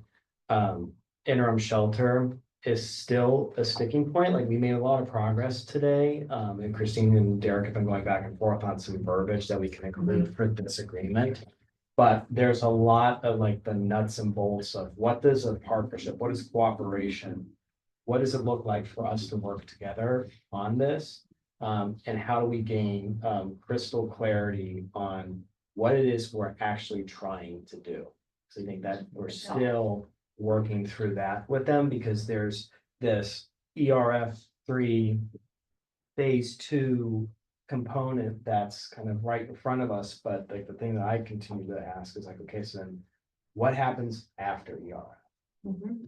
interim shelter is still a sticking point. Like, we made a lot of progress today. And Christine and Derek have been going back and forth on some verbiage that we can include for this agreement. But there's a lot of like the nuts and bolts of what does a partnership, what is cooperation? What does it look like for us to work together on this? And how do we gain crystal clarity on what it is we're actually trying to do? So I think that we're still working through that with them because there's this ERF3 phase 2 component that's kind of right in front of us, but like the thing that I continue to ask is like, okay, so then what happens after ERF?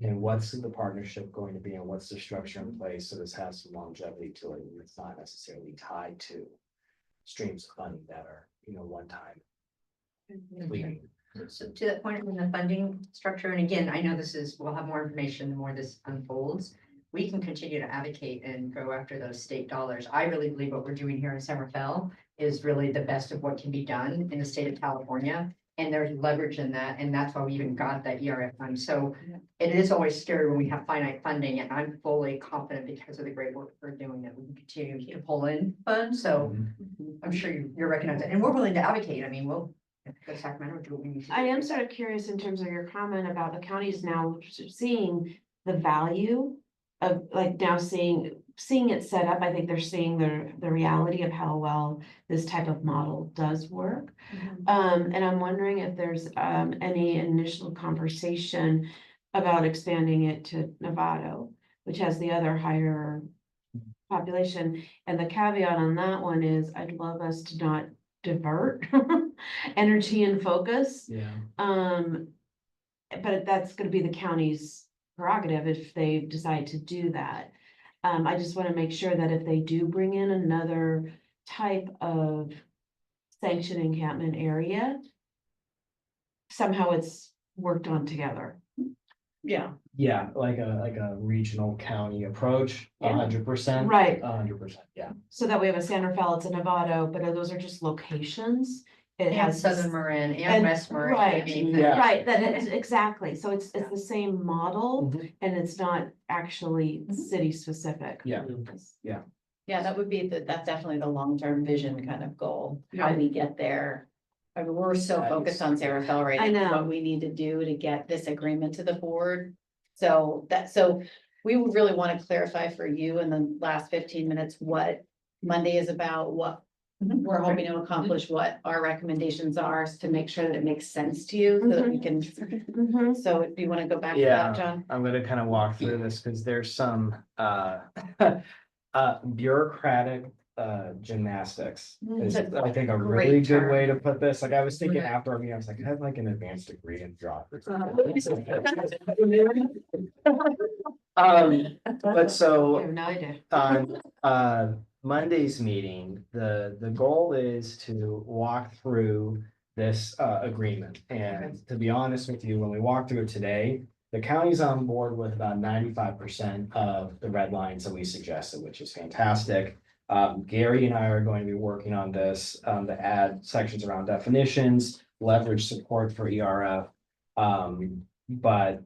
And what's the partnership going to be and what's the structure in place so this has some longevity to it and it's not necessarily tied to streams of funding that are, one time. leaving.
So to that point in the funding structure, and again, I know we'll have more information the more this unfolds. We can continue to advocate and go after those state dollars. I really believe what we're doing here in San Rafael is really the best of what can be done in the state of California. And there's leverage in that, and that's why we even got that ERF fund. So it is always scary when we have finite funding, and I'm fully confident because of the great work we're doing that we can continue to pull in funds. So I'm sure you're recognizing, and we're willing to advocate. I mean, we'll go to Sacramento, do what we need to do.
I am sort of curious in terms of your comment about the counties now seeing the value of like now seeing it set up. I think they're seeing the reality of how well this type of model does work. And I'm wondering if there's any initial conversation about expanding it to Novato, which has the other higher population. And the caveat on that one is I'd love us to not divert energy and focus.
Yeah.
But that's gonna be the county's prerogative if they decide to do that. I just wanna make sure that if they do bring in another type of sanctioned encampment area, somehow it's worked on together.
Yeah.
Yeah, like a regional county approach,
Yeah.
100%.
Right.
100%, yeah.
So that we have a San Rafael, it's a Novato, but those are just locations. It
And
has
Southern Marin and
and-
West Marin.
right.
Yeah.
Right, that is exactly. So it's the same model
Mhm.
and it's not actually city specific.
Yeah.
Yeah, that would be that's definitely the long-term vision kind of goal, how we get there. I mean, we're so focused on San Rafael right
I
now,
know.
what we need to do to get this agreement to the board. So we would really want to clarify for you in the last 15 minutes what Monday is about, what we're hoping to accomplish, what our recommendations are to make sure that it makes sense to you, so that we can.
Mhm.
So do you want to go back to
Yeah.
that, John?
I'm gonna kind of walk through this because there's some bureaucratic gymnastics
Mm,
is,
that's a
I think, a
great
really good
term.
way to put this. Like, I was thinking
Right.
after our meeting, I was like, I have like an advanced degree in drop. But so
no idea.
on Monday's meeting, the goal is to walk through this agreement. And to be honest with you, when we walked through it today, the county's on board with about 95% of the red lines that we suggested, which is fantastic. Gary and I are going to be working on this to add sections around definitions, leverage support for ERF. But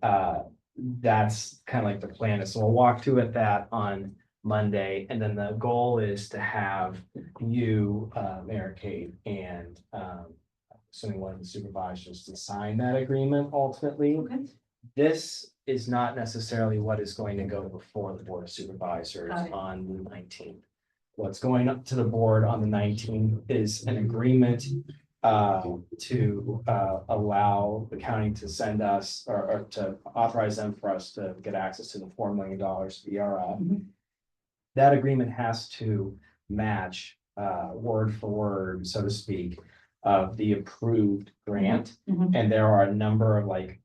that's kind of like the plan. So we'll walk through with that on Monday, and then the goal is to have you, Mayor Kate, and assuming one of the supervisors to sign that agreement ultimately.
Okay.
This is not necessarily what is going to go before the Board of Supervisors
Got it.
on the 19th. What's going up to the board on the 19th is an agreement to allow the county to send us or to authorize them for us to get access to the $4 million ERF.
Mhm.
That agreement has to match word for word, so to speak, of the approved grant.
Mhm.
And there are a number of like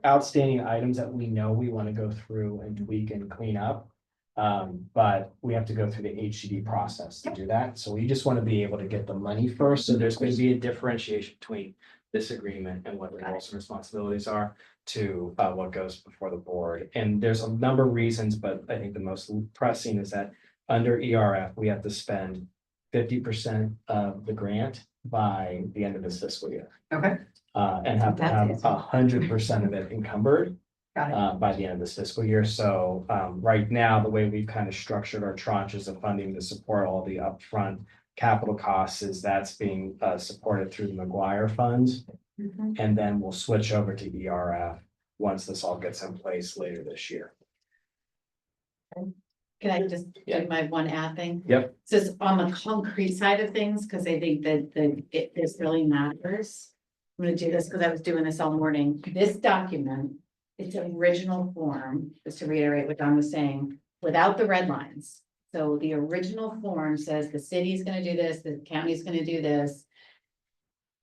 outstanding items that we know we want to go through and tweak and clean up. But we have to go through the HCD process to do that. So we just want to be able to get the money first. So there's going to be a differentiation between this agreement and what the roles and responsibilities are to what goes before the board. And there's a number of reasons, but I think the most pressing is that under ERF, we have to spend 50% of the grant by the end of this fiscal year.
Okay,
And have to have 100% of it encumbered
got it.
by the end of this fiscal year. So right now, the way we've kind of structured our tranches of funding to support all the upfront capital costs is that's being supported through the McGuire funds.
Mhm.
And then we'll switch over to ERF once this all gets in place later this year.
Can I just
Yeah.
do my one ad thing?
Yep.
Just on the concrete side of things, because I think that this really matters. I'm gonna do this because I was doing this all morning. This document, its original form, just to reiterate what Don was saying, without the red lines. So the original form says the city's gonna do this, the county's gonna do this.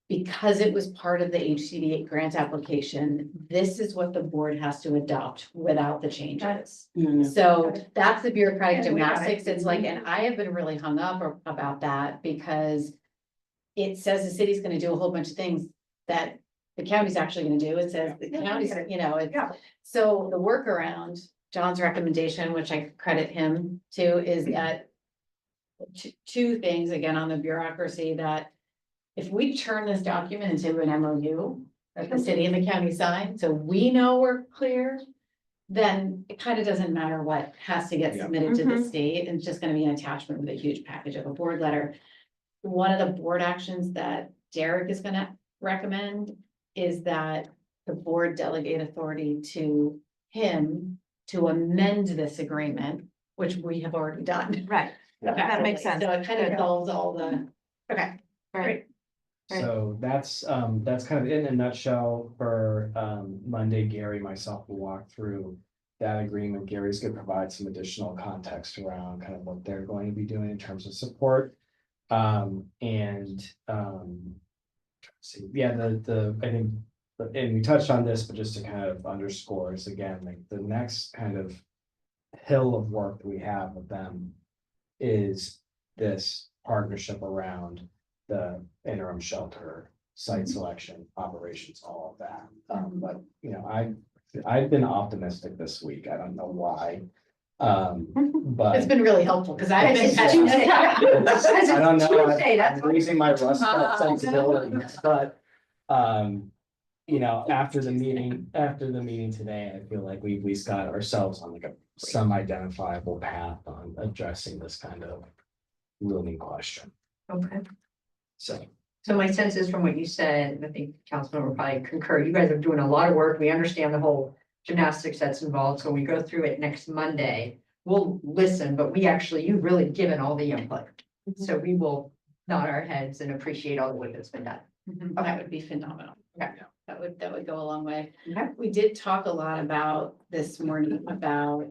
Because it was part of the HCD grant application, this is what the board has to adopt without the changes. So that's the bureaucratic
Yeah, we got it.
gymnastics. It's like, and I have been really hung up about that because it says the city's gonna do a whole bunch of things that the county's actually gonna do. It says the
Yeah,
county's,
I get it.
you know, it's,
Yeah.
so the workaround, John's recommendation, which I credit him to, is that two things, again, on the bureaucracy, that if we turn this document into an MOU that the city and the county sign, so we know we're clear, then it kind of doesn't matter what has to get
Yeah.
submitted to the
Mhm.
state. It's just gonna be an attachment with a huge package of a board letter. One of the board actions that Derek is gonna recommend is that the board delegate authority to him to amend this agreement, which we have already done.
Right, that makes sense.
So it kind of
Good.
solves all the, okay.
Right. Right.
So that's kind of in a nutshell for Monday. Gary, myself will walk through that agreement. Gary's gonna provide some additional context around kind of what they're going to be doing in terms of support. See, yeah, I think, and we touched on this, but just to kind of underscore is again, like the next kind of hill of work that we have with them is this partnership around the interim shelter, site selection, operations, all of that. But you know, I've been optimistic this week. I don't know why. But
It's been really helpful because I've been.
It's Tuesday.
I don't know,
Tuesday, that's
I'm losing my rust belt sensibilities, but you know, after the meeting today, I feel like we've at least got ourselves on like some identifiable path on addressing this kind of looming question.
Okay.
So.
So my sense is from what you said, I think Councilman will probably concur, you guys are doing a lot of work. We understand the whole gymnastics that's involved. So when we go through it next Monday, we'll listen, but you've really given all the input. So we will nod our heads and appreciate all the work that's been done.
That would be phenomenal.
Okay.
That would go a long way.
Okay.
We did talk a lot about this morning about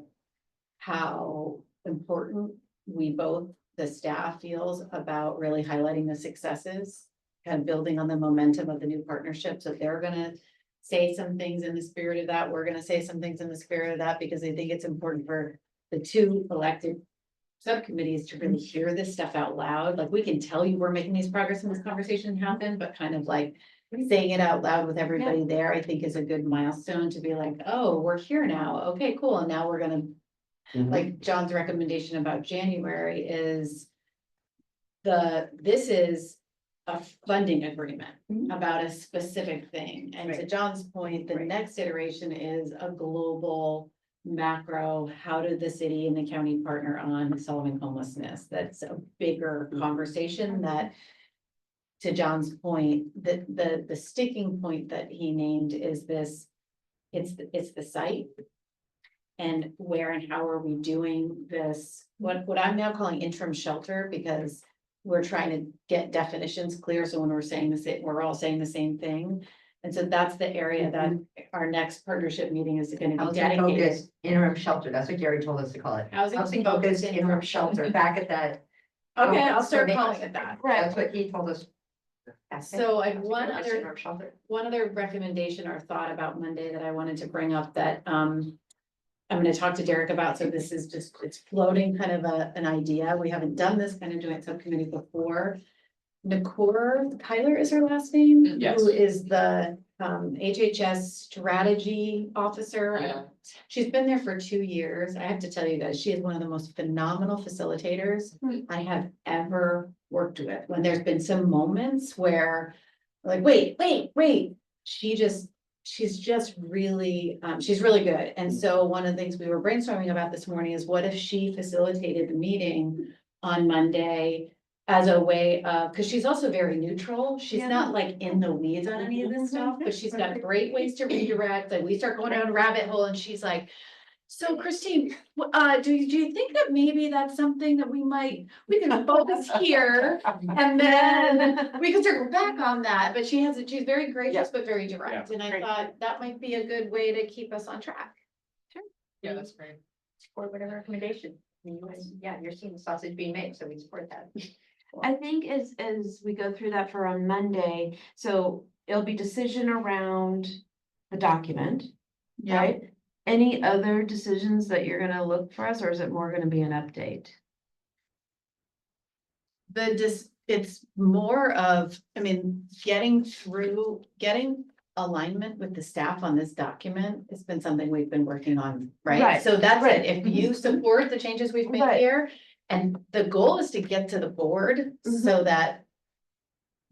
how important the staff feels about really highlighting the successes. Kind of building on the momentum of the new partnerships, that they're gonna say some things in the spirit of that, we're gonna say some things in the spirit of that, because I think it's important for the two elected subcommittees to really hear this stuff out loud. Like, we can tell you we're making these progress and this conversation happen, but kind of like saying it out loud with everybody there, I think is a good milestone to be like, oh, we're here now. Okay, cool. And now we're gonna, like John's recommendation about January is this is a funding agreement about a specific thing. And to
Right.
John's point, the
Right.
next iteration is a global macro, how did the city and the county partner on solving homelessness? That's a bigger conversation that, to John's point, the sticking point that he named is this, it's the site. And where and how are we doing this, what I'm now calling interim shelter, because we're trying to get definitions clear, so when we're saying this, we're all saying the same thing. And so that's the area that our next partnership meeting is gonna be
Housing
dedicated.
focused interim shelter, that's what Gary told us to call it.
Housing
Housing focused interim shelter, back at that.
Okay, I'll start
So
calling it that.
That's what he told us.
So I have one
Focused
other
interim shelter.
recommendation or thought about Monday that I wanted to bring up that, I'm gonna talk to Derek about, so this is just, it's floating kind of an idea. We haven't done this kind of joint subcommittee before. Nakor Kyler is her last name?
Yes.
Who is the HHS strategy officer?
Yeah.
She's been there for 2 years. I have to tell you guys, she is one of the most phenomenal facilitators I have ever worked with. When there's been some moments where, like, wait, she's just really, she's really good. And so one of the things we were brainstorming about this morning is, what if she facilitated the meeting on Monday as a way of, because she's also very neutral. She's not like in the weeds on any of this stuff, but she's got great ways to redirect. Like, we start going down a rabbit hole and she's like, so Christine, do you think that maybe that's something that we can focus here? And then we can circle back on that, but she's very gracious, but very direct, and I thought that might be a good way to keep us on track.
Yeah, that's great.
Support whatever recommendation. I mean, yeah, you're seeing the sausage being made, so we support that.
I think as we go through that for on Monday, so it'll be decision around the document, right? Any other decisions that you're gonna look for us, or is it more gonna be an update?
It's more of, I mean, getting alignment with the staff on this document has been something we've been working on, right?
Right,
So that's
right.
it. If you support the changes we've made
Right.
here, and the goal is to get to the board so that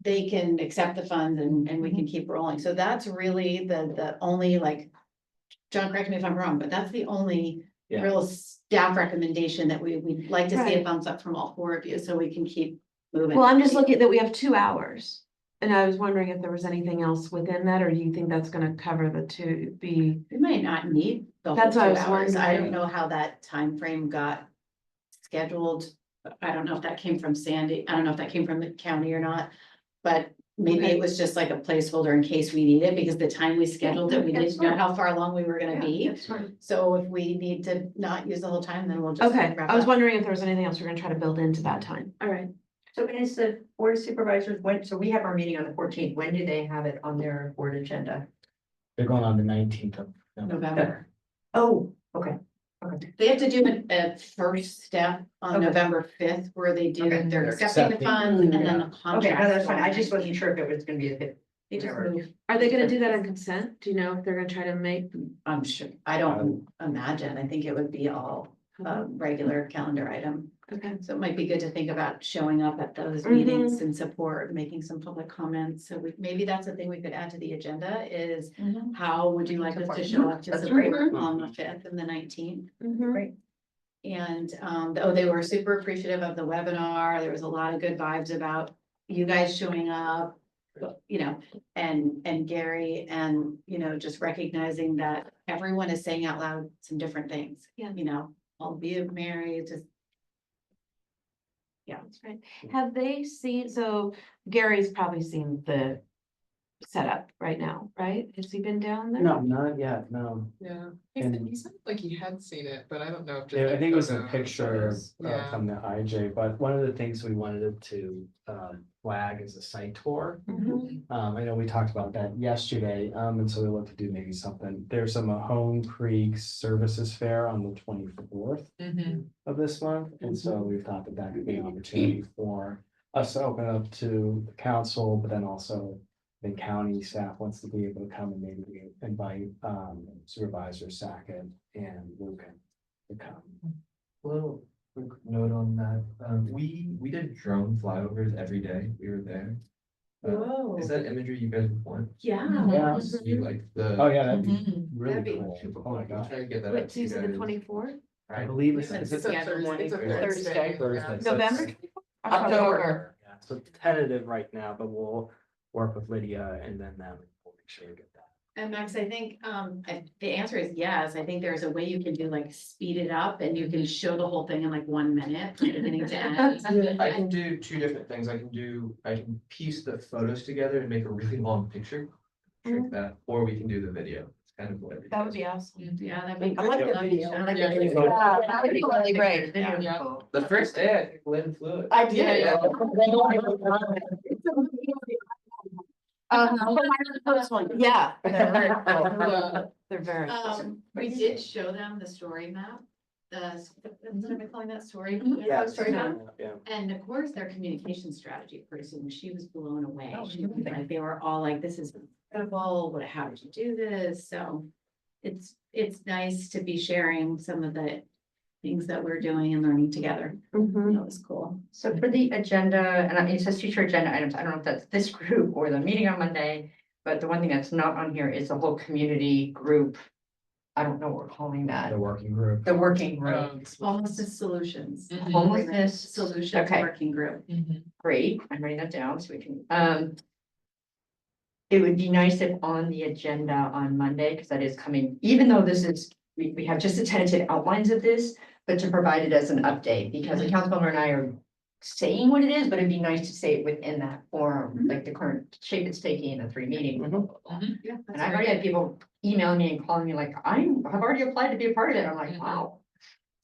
they can accept the funds and we can keep rolling. So that's really the only, like, John, correct me if I'm wrong, but that's the only
Yeah.
real staff recommendation that we'd like to see a
Right.
thumbs up from all 4 of you, so we can keep moving.
Well, I'm just looking that we have 2 hours. And I was wondering if there was anything else within that, or do you think that's gonna cover the two,
We might not need the whole
That's
2
what I was
hours. I don't
wondering.
know how that time frame got scheduled. I don't know if that came from Sandy. I don't know if that came from the county or not. But maybe
Okay.
it was just like a placeholder in case we need it, because the time we scheduled it, we
that's
didn't know
fine.
how far along we were gonna be.
That's fine.
So if we need to not use the whole time, then we'll just.
Okay,
wrap
I was
up.
wondering if there was anything else we're gonna try to build into that time. All right.
So is the board of supervisors, so we have our meeting on the 14th, when do they have it on their board agenda?
They're going on the 19th of
November.
Oh, okay.
They have to do a first step on
Okay.
November 5th, where they do,
Okay.
they're accepting the
Accepting.
funds and then the contract.
Okay, no, that's fine, I just wasn't sure if it was gonna be a bit.
They just
whatever.
move.
Are they gonna do that on consent? Do you know if they're gonna try to make?
I'm sure, I don't imagine, I think it would be all a regular calendar item.
Okay.
So it might be good to think about showing up at those
Mhm.
meetings and support, making some public comments. So maybe that's a thing we could add to the agenda is, how would you like us to show up to
That's
support
great.
on the 5th and the 19th?
Great.
And, they were super appreciative of the webinar. There was a lot of good vibes about you guys showing up. And Gary, and, just recognizing that everyone is saying out loud some different things.
Yeah.
All of you married, just. Yeah.
That's right. Have they seen, so Gary's probably seen the set up right now, right? Has he been down there?
No, not yet, no.
Yeah,
And-
he said like he had seen it, but I don't know. if just
Yeah, I
like
think it was a
photos
picture
or- Yeah.
from the IJ, but one of the things we wanted to flag is a site tour.
Mhm.
I know we talked about that yesterday, and so we look to do maybe something. There's a Mahone Creek Services Fair on the 24th
Mhm.
of this month, and so we thought that that could be an opportunity for us to open up to the council, but then also the county staff wants to be able to come and maybe invite Supervisor Sackett and Lucan to come.
Well, quick note on that, we did drone flyovers every day, we were there.
Whoa.
Is that imagery you guys would want?
Yeah.
Yeah.
See like the.
Oh, yeah, that'd be
Mhm.
really
That'd be
cool.
Super
Oh
cool.
my
We'll
god.
try to get that.
Wait,
up to you
Tuesday the
guys.
24th?
I believe it's
It's
a
a Thursday. It's a
Thursday.
Thursday.
yeah.
so
November?
it's-
October.
Yeah, so it's tentative right now, but we'll work with Lydia and then we'll make sure we get that.
And Max, I think, the answer is yes. I think there's a way you can do like speed it up and you can show the whole thing in like 1 minute, from beginning to end.
I can do two different things. I can piece the photos together and make a really long picture. Trick that, or we can do the video. It's kind of whatever. you
That would
guys
be awesome.
Yeah, that'd be.
I like
I'd
the
love to
video.
show
I
it.
like
Yeah,
the video.
yeah.
That would be really great.
Yeah.
want. The first day, I think Lynn flew it.
I did.
Yeah,
Yeah.
They're very.
We did show them the story map, what am I calling that story?
Yeah.
Story map.
Yeah.
And of course, their communication strategy person, she was blown away.
Oh,
She was
really?
like, they were all like, this is incredible, how did you do this? So it's nice to be sharing some of the things that we're doing and learning together.
Mhm.
That was cool.
So for the agenda, and it says future agenda items, I don't know if that's this group or the meeting on Monday, but the one thing that's not on here is the whole community group. I don't know what we're calling that,
The working group.
the working group,
Homelessness solutions.
Mhm.
homelessness
Solutions
Okay.
working group.
Mhm.
great, I'm writing that down so we can, it would be nice if on the agenda on Monday, because that is coming, even though this is, we have just the tentative outlines of this, but to provide it as an update, because the council member and I are saying what it is, but it'd be nice to say it within that forum, like the current shape it's taking in a 3 meeting. blah, blah, blah, blah.
Yeah.
And I've already had people emailing me and calling me like, I've already applied to be a part of it. I'm like, wow.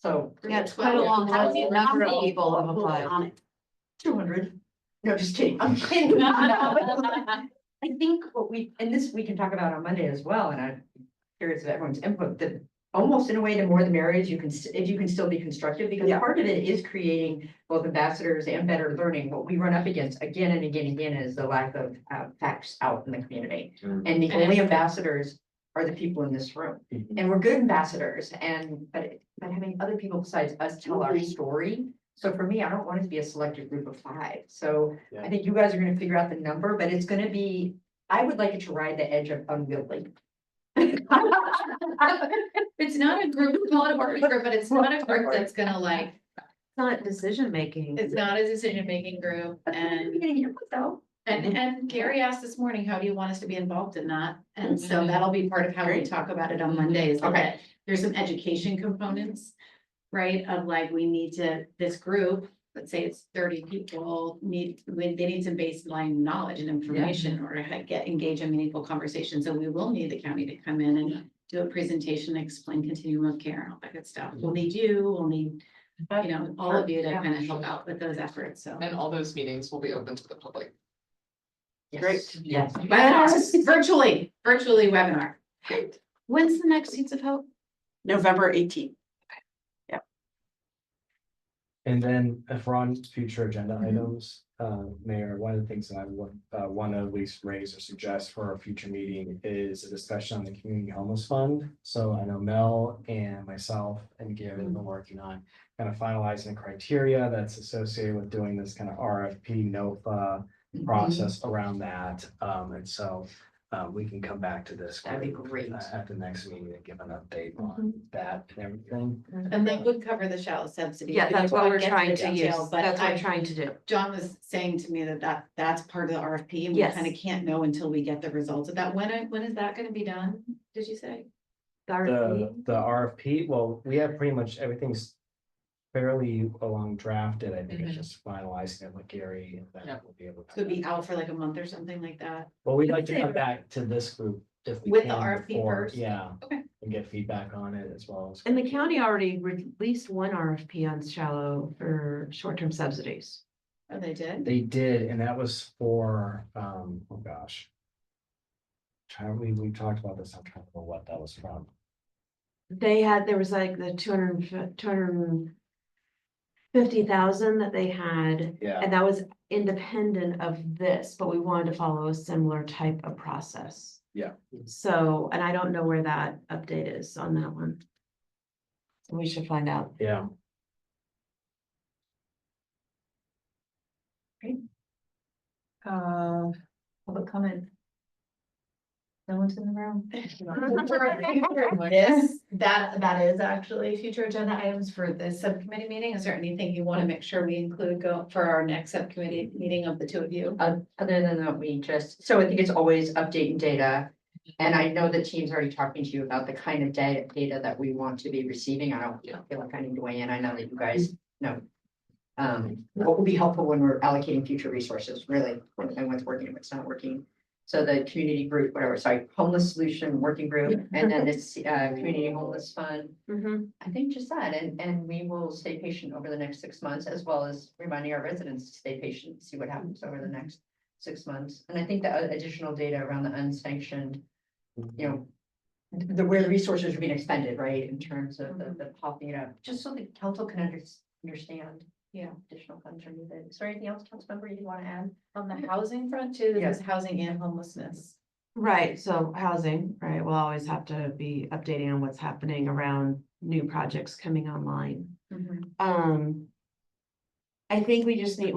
So
Yeah, it's quite a long list. A number of people have applied.
On it.
200. No, just kidding. I'm kidding. I think what and this we can talk about on Monday as well, and I'm curious of everyone's input, that almost in a way, the more the merrier, if you can still be constructive, because part of it is creating both ambassadors and better learning. What we run up against again and again and again is the lack of facts out in the community.
Mm.
And the only ambassadors are the people in this room.
Mhm.
And we're good ambassadors but having other people besides us tell our story. So for me, I don't want it to be a selected group of 5. So
Yeah.
I think you guys are gonna figure out the number, but it's gonna be, I would like it to ride the edge of unwieldy.
It's not a group, we call it a working group, but it's not a group that's gonna like,
It's not decision making.
it's not a decision-making group and.
Beginning of your book, though.
And Gary asked this morning, how do you want us to be involved in that? And so
Mhm.
that'll be part of how we
Great.
talk about it on Monday is
Okay.
that there's some education components. Right, of like, we need to, this group, let's say it's 30 people, they need some baseline knowledge and information in order to engage in meaningful conversation. So we will need the county to come in and do a presentation, explain continuum of care and all that good stuff. We'll need you, we'll need, all of you to
Yeah.
kind of help out with those efforts, so.
And all those meetings will be open to the public.
Yes. Yes.
Webinars, virtually webinar. When's the next Seeds of Hope?
November 18th.
And then if we're on future agenda items, Mayor, one of the things that I would want to at least raise or suggest for our future meeting is a discussion on the Community Homeless Fund. So I know Mel and myself and Gary have been working on kind of finalizing the criteria that's associated with doing this kind of RFP NOFA process around that. And so we can come back to this.
That'd be great.
At the next meeting and give an update on that and everything.
And that would cover the shallow subsidy.
Yeah, that's what we're
Get to
trying
the
to
detail,
use.
but
That's what we're
I-
trying to do.
John was saying to me that's part of the RFP and we
Yes.
kind of can't know until we get the results of that. When is that gonna be done? Did you say?
The RFP, well, we have pretty much everything's fairly along drafted. I think it's
Mhm.
just finalizing it with Gary and then
Yeah.
we'll be able
Could
to.
be out for like a month or something like that.
Well, we'd like to come back to this group if we
With the
can
RFP
before,
first?
yeah.
Okay.
And get feedback on it as well as.
And the county already released one RFP on shallow for short-term subsidies.
Oh, they did?
They did, and that was for, oh gosh. We talked about this, I'm trying to remember what that was from.
There was like the 250,000 that they had,
Yeah.
and that was independent of this, but we wanted to follow a similar type of process.
Yeah.
So, and I don't know where that update is on that one. So we should find out.
Yeah.
Public comment. No one's in the room.
This, that is actually future agenda items for this subcommittee meeting. Is there anything you want to make sure we include for our next subcommittee meeting of the two of you?
Other than that, so I think it's always updating data. And I know the team's already talking to you about the kind of data that we want to be receiving. I don't feel like I need to weigh in. I know that you guys know. What will be helpful when we're allocating future resources, really, and what's working and what's not working. So the community group, whatever, sorry, homeless solution working group, and then this community homeless fund. I think just that, and we will stay patient over the next 6 months, as well as reminding our residents to stay patient, see what happens over the next 6 months. And I think the additional data around the unsanctioned, where the resources are being expended, right, in terms of the popping it up, just so the council can understand. Yeah, additional funds are needed. Is there anything else, Councilmember, you want to add?
On the housing front too,
Yeah.
this is housing and homelessness.
Right, so housing, right, we'll always have to be updating on what's happening around new projects coming online. I think we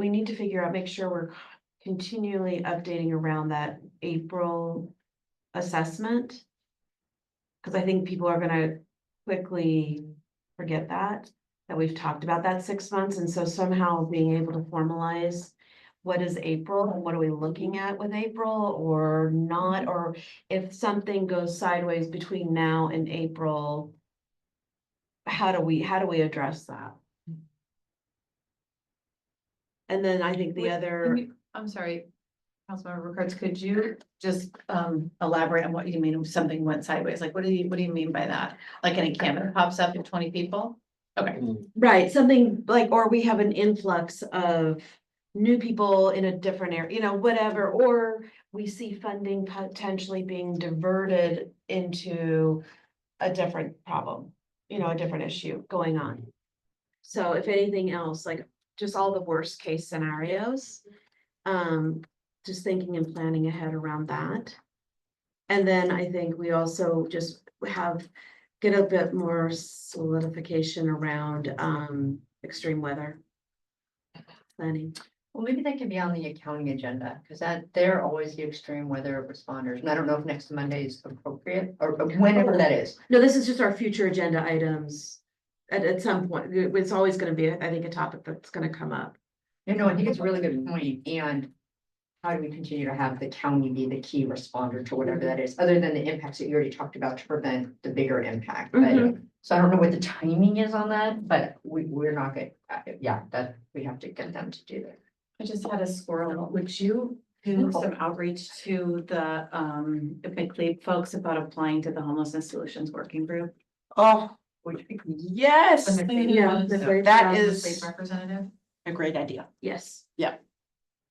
need to figure out, make sure we're continually updating around that April assessment. Cause I think people are gonna quickly forget that we've talked about that 6 months, and so somehow being able to formalize. What is April and what are we looking at with April or not, or if something goes sideways between now and April. How do we address that? And then I think the other,
I'm sorry, Councilmember Kurtz, could you just elaborate on what you mean if something went sideways? Like, what do you mean by that? Like an encampment pops up with 20 people? Okay.
right, something like, or we have an influx of new people in a different area, whatever, or we see funding potentially being diverted into a different problem, a different issue going on. So if anything else, like just all the worst case scenarios, just thinking and planning ahead around that. And then I think we also just get a bit more solidification around extreme weather planning.
Well, maybe that could be on the accounting agenda, because they're always the extreme weather responders, and I don't know if next Monday is appropriate, or whenever that is.
No, this is just our future agenda items. At some point, it's always gonna be, I think, a topic that's gonna come up.
No, I think it's a really good point, and how do we continue to have the county be the key responder to whatever that is, other than the impacts that you already talked about to prevent the bigger impact, but. So I don't know what the timing is on that, but we're not good, that we have to get them to do that.
I just had a squirrel. Would you do some outreach to the McLeod folks about applying to the Homelessness Solutions Working Group?
Oh, yes,
The McLeod
Yeah,
ones,
the
so
great
that
job.
is
state representative,
a great idea.
Yes.
Yeah.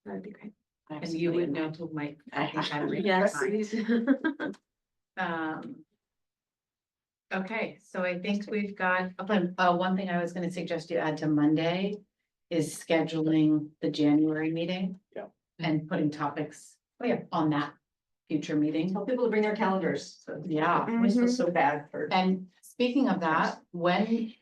That'd be great.
and you would know who might. I think I would
Yes.
Um. Okay, so I think we've got a plan. One thing I was gonna suggest you add to Monday is scheduling the January meeting.
Yeah.
And putting topics on that future meeting.
Tell people to bring their calendars, so.
Yeah.
I always feel so bad for.
And speaking of that,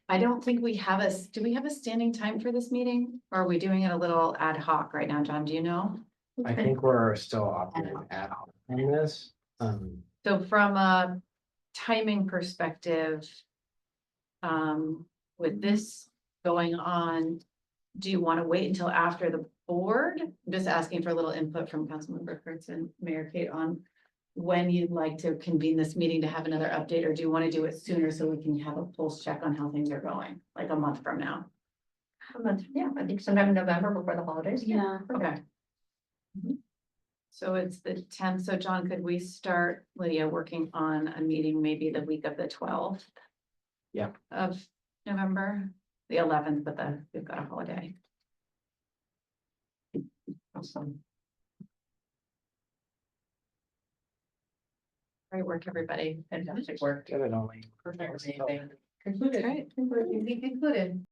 I don't think we have do we have a standing time for this meeting? Or are we doing it a little ad hoc right now, John? Do you know?
I think we're still operating ad hoc on this.
So from a timing perspective, with this going on, do you want to wait until after the board? I'm just asking for a little input from Councilmember Kurtz and Mayor Kate on when you'd like to convene this meeting to have another update, or do you want to do it sooner so we can have a pulse check on how things are going, like a month from now?
A month, yeah, I think sometime in November before the holidays.
Yeah.
Perfect.
So it's the tenth, so John, could we start, Lydia, working on a meeting maybe the week of the 12th?
Yeah.
Of November, the 11th, but we've got a holiday.
Awesome.
Great work, everybody.
Fantastic work.
Get it only.
Perfect.
Okay, we concluded.